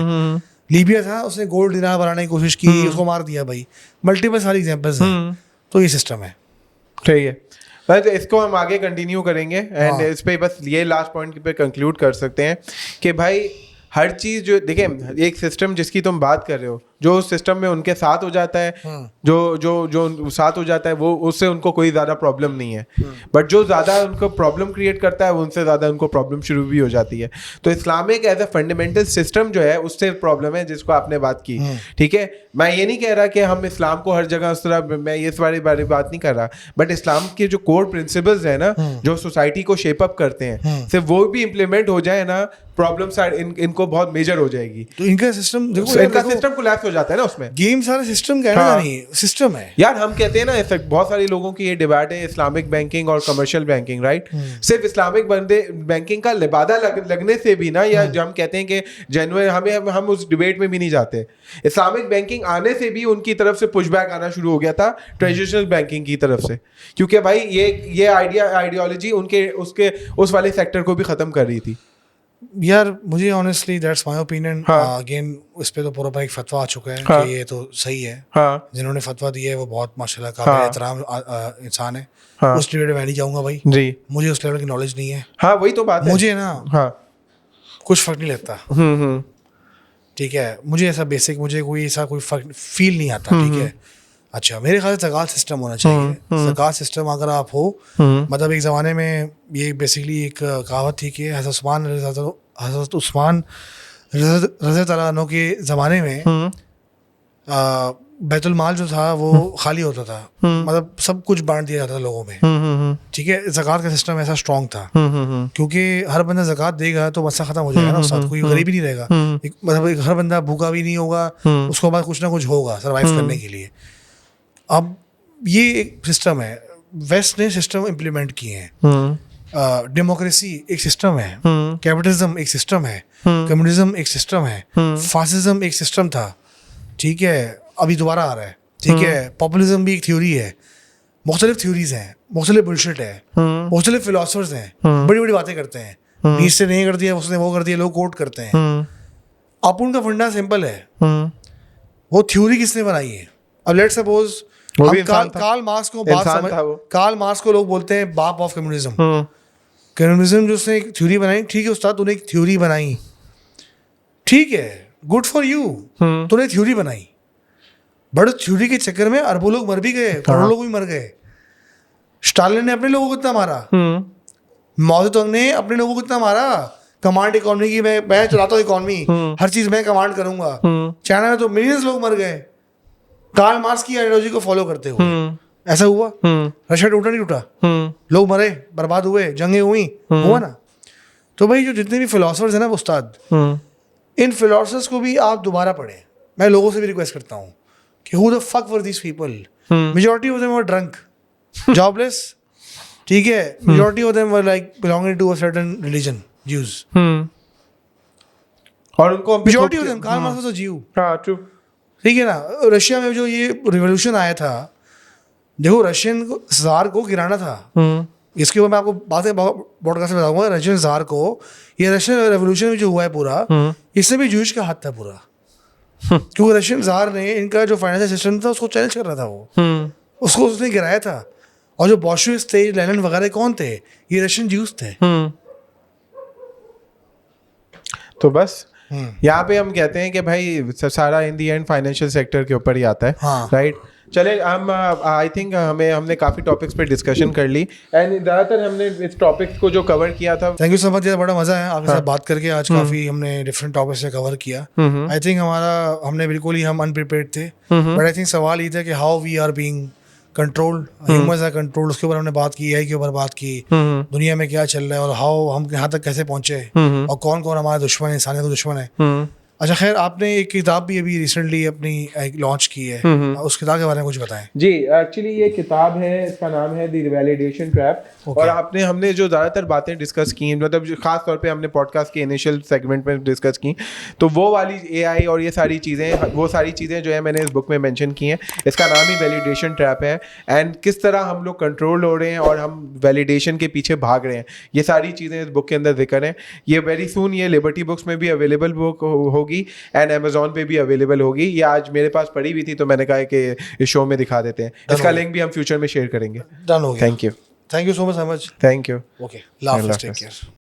लीबिया था, उसने गोल्ड दिनार बनाने की कोशिश की, उसको मार दिया भाई। मल्टीपल सारी एग्जांपल्स हैं। तो ये सिस्टम है, ठीक है। तो इसको हम आगे कंटिन्यू करेंगे एंड इस पे बस ये लास्ट पॉइंट पे कंक्लूड कर सकते हैं कि भाई हर चीज़ जो देखें, एक सिस्टम जिसकी तुम बात कर रहे हो, जो उस सिस्टम में उनके साथ हो जाता है, जो साथ हो जाता है, वो उससे उनको कोई ज़्यादा प्रॉब्लम नहीं है। बट जो ज़्यादा उनको प्रॉब्लम क्रिएट करता है, उनसे ज़्यादा उनको प्रॉब्लम शुरू भी हो जाती है। तो Islamic as a fundamental system जो है, उससे प्रॉब्लम है जिसको आपने बात की, ठीक है। मैं ये नहीं कह रहा कि हम इस्लाम को हर जगह उस तरह, मैं ये बारे बात नहीं कर रहा, बट इस्लाम के जो कोर प्रिंसिपल्स हैं ना, जो सोसाइटी को शेप अप करते हैं, सिर्फ वो भी इम्प्लीमेंट हो जाए ना, प्रॉब्लम इनको बहुत मेजर हो जाएगी। तो इनका सिस्टम देखो, इनका सिस्टम कोलैप्स हो जाता है ना उसमें। गेम सारा सिस्टम का है ना, नहीं सिस्टम है यार। हम कहते हैं ना, बहुत सारे लोगों की ये डिबेट है इस्लामिक बैंकिंग और कमर्शियल बैंकिंग, राइट। सिर्फ इस्लामिक बैंकिंग का लिबादा लगने से भी ना, या जो हम कहते हैं कि जेन्युइन, हम उस डिबेट में भी नहीं जाते। इस्लामिक बैंकिंग आने से भी उनकी तरफ से पुशबैक आना शुरू हो गया था ट्रेडिशनल बैंकिंग की तरफ से, क्योंकि भाई ये आइडियोलॉजी उनके उस वाले सेक्टर को भी खत्म कर रही थी। यार मुझे honestly that's my opinion. Again इस पे तो पूरा एक फतवा आ चुका है कि ये तो सही है। जिन्होंने फतवा दिया है वो बहुत माशाल्लाह काबिल एहतराम इंसान है। उस डिबेट में मैं नहीं जाऊंगा भाई जी, मुझे उस लेवल की नॉलेज नहीं है। हाँ वही तो बात है, मुझे ना कुछ फर्क नहीं लगता, ठीक है। मुझे ऐसा बेसिक, मुझे कोई ऐसा कोई फर्क फील नहीं आता, ठीक है। अच्छा, मेरे ख्याल से ज़कात सिस्टम होना चाहिए। ज़कात सिस्टम अगर आप हो, मतलब एक ज़माने में ये बेसिकली एक कहावत थी कि हज़रत उस्मान रज़ी अल्लाह अन्हु के ज़माने में बैतुल माल जो था वो खाली होता था, मतलब सब कुछ बांट दिया जाता था लोगों में, ठीक है। ज़कात का सिस्टम ऐसा स्ट्रॉन्ग था, क्योंकि हर बंदा ज़कात देगा तो मसला ख़त्म हो जाएगा ना उस्ताद, कोई गरीब ही नहीं रहेगा। मतलब हर बंदा भूखा भी नहीं होगा, उसके बाद कुछ ना कुछ होगा सर्वाइव करने के लिए। अब ये एक सिस्टम है, वेस्ट ने सिस्टम इम्प्लीमेंट किए हैं। डेमोक्रेसी एक सिस्टम है, कैपिटलिज्म एक सिस्टम है, कम्युनिज्म एक सिस्टम है, फासिज्म एक सिस्टम था, ठीक है, अभी दोबारा आ रहा है, ठीक है, पॉपुलिज्म भी एक थ्योरी है, मुख्तलिफ थ्योरीज हैं, मुख्तलिफ बुलशिट है, मुख्तलिफ फिलोसफर्स हैं, बड़ी बड़ी बातें करते हैं, नीच से नहीं कर दिया उसने वो कर दिया, लोग कोट करते हैं। अपुन का फंडा सिंपल है, वो थ्योरी किसने बनाई है? अब लेट्स सपोज हम कार्ल मार्क्स को कार्ल मार्क्स को लोग बोलते हैं बाप ऑफ कम्युनिज्म। कम्युनिज्म जो उसने एक थ्योरी बनाई, ठीक है उस्ताद तूने एक थ्योरी बनाई, ठीक है, गुड फॉर यू, तूने थ्योरी बनाई, बट थ्योरी के चक्कर में अरबों लोग मर भी गए, करोड़ों लोग भी मर गए। स्टालिन ने अपने लोगों को कितना मारा, माओ तुंग ने अपने लोगों को कितना मारा, कमांड इकोनॉमी की, मैं चलाता हूँ इकोनॉमी, हर चीज मैं कमांड करूंगा। चाइना में तो मिलियंस लोग मर गए कार्ल मार्क्स की आइडियोलॉजी को फॉलो करते हुए। ऐसा हुआ? रशिया टूटा नहीं टूटा, लोग मरे, बर्बाद हुए, जंगें हुई, हुआ ना? तो भाई जो जितने भी फिलोसफर्स हैं ना उस्ताद, इन फिलोसफर्स को भी आप दोबारा पढ़ें। मैं लोगों से भी रिक्वेस्ट करता हूँ कि who the fuck were this people, majority of them were drunk, jobless, ठीक है, majority of them were like belonging to a certain religion, Jews, और उनको majority of them, Karl Marx was a Jew. हाँ true, ठीक है ना? Russia में जो ये रिवॉल्यूशन आया था, देखो रशियन जार को गिराना था, इसके ऊपर मैं आपको बातें पॉडकास्ट में बताऊंगा। रशियन जार को, ये रशियन रेवोल्यूशन में जो हुआ है पूरा, इससे भी जूश का हाथ था पूरा, क्योंकि रशियन जार ने इनका जो फाइनेंशियल सिस्टम था उसको चैलेंज कर रहा था, वो उसको उसने गिराया था। और जो बॉशविट्ज़ थे, लेनिन वगैरह कौन थे? ये रशियन ज्यूज थे। तो बस यहाँ पे हम कहते हैं कि भाई सारा इन दी एंड फाइनेंशियल सेक्टर के ऊपर ही आता है, राइट? चले हम आई थिंक हमने काफ़ी टॉपिक्स पे डिस्कशन कर ली, एंड ज़्यादातर हमने इस टॉपिक्स को जो कवर किया था। थैंक यू सो मच यार, बड़ा मज़ा है आपके साथ बात करके। आज काफ़ी हमने डिफरेंट टॉपिक्स से कवर किया। आई थिंक हमने बिल्कुल ही हम अनप्रिपेयर्ड थे, बट आई थिंक सवाल ये था कि how we are being controlled, humans are controlled, उसके ऊपर हमने बात की, एआई के ऊपर बात की, दुनिया में क्या चल रहा है और हाउ हम यहाँ तक कैसे पहुंचे, और कौन कौन हमारा दुश्मन है, इंसानियत का दुश्मन है। अच्छा खैर, आपने एक किताब भी अभी रिसेंटली अपनी लॉन्च की है, उस किताब के बारे में कुछ बताएं। जी, एक्चुअली ये किताब है, इसका नाम है द वैलिडेशन ट्रैप। और हमने जो ज़्यादातर बातें डिस्कस की, मतलब खास तौर पे हमने पॉडकास्ट के इनिशियल सेगमेंट में डिस्कस की, तो वो वाली एआई और ये सारी चीज़ें, वो सारी चीज़ें जो है मैंने इस बुक में मेंशन की हैं। इसका नाम ही वैलिडेशन ट्रैप है, एंड किस तरह हम लोग कंट्रोल हो रहे हैं और हम वैलिडेशन के पीछे भाग रहे हैं, ये सारी चीज़ें इस बुक के अंदर जिक्र हैं। ये वेरी सून ये लिबर्टी बुक्स में भी अवेलेबल बुक होगी एंड अमेजोन पे भी अवेलेबल होगी। ये आज मेरे पास पड़ी हुई थी, तो मैंने कहा कि इस शो में दिखा देते हैं। इसका लिंक भी हम फ्यूचर में शेयर करेंगे। डन हो गया। Thank you so much. Thank you. Okay, take care.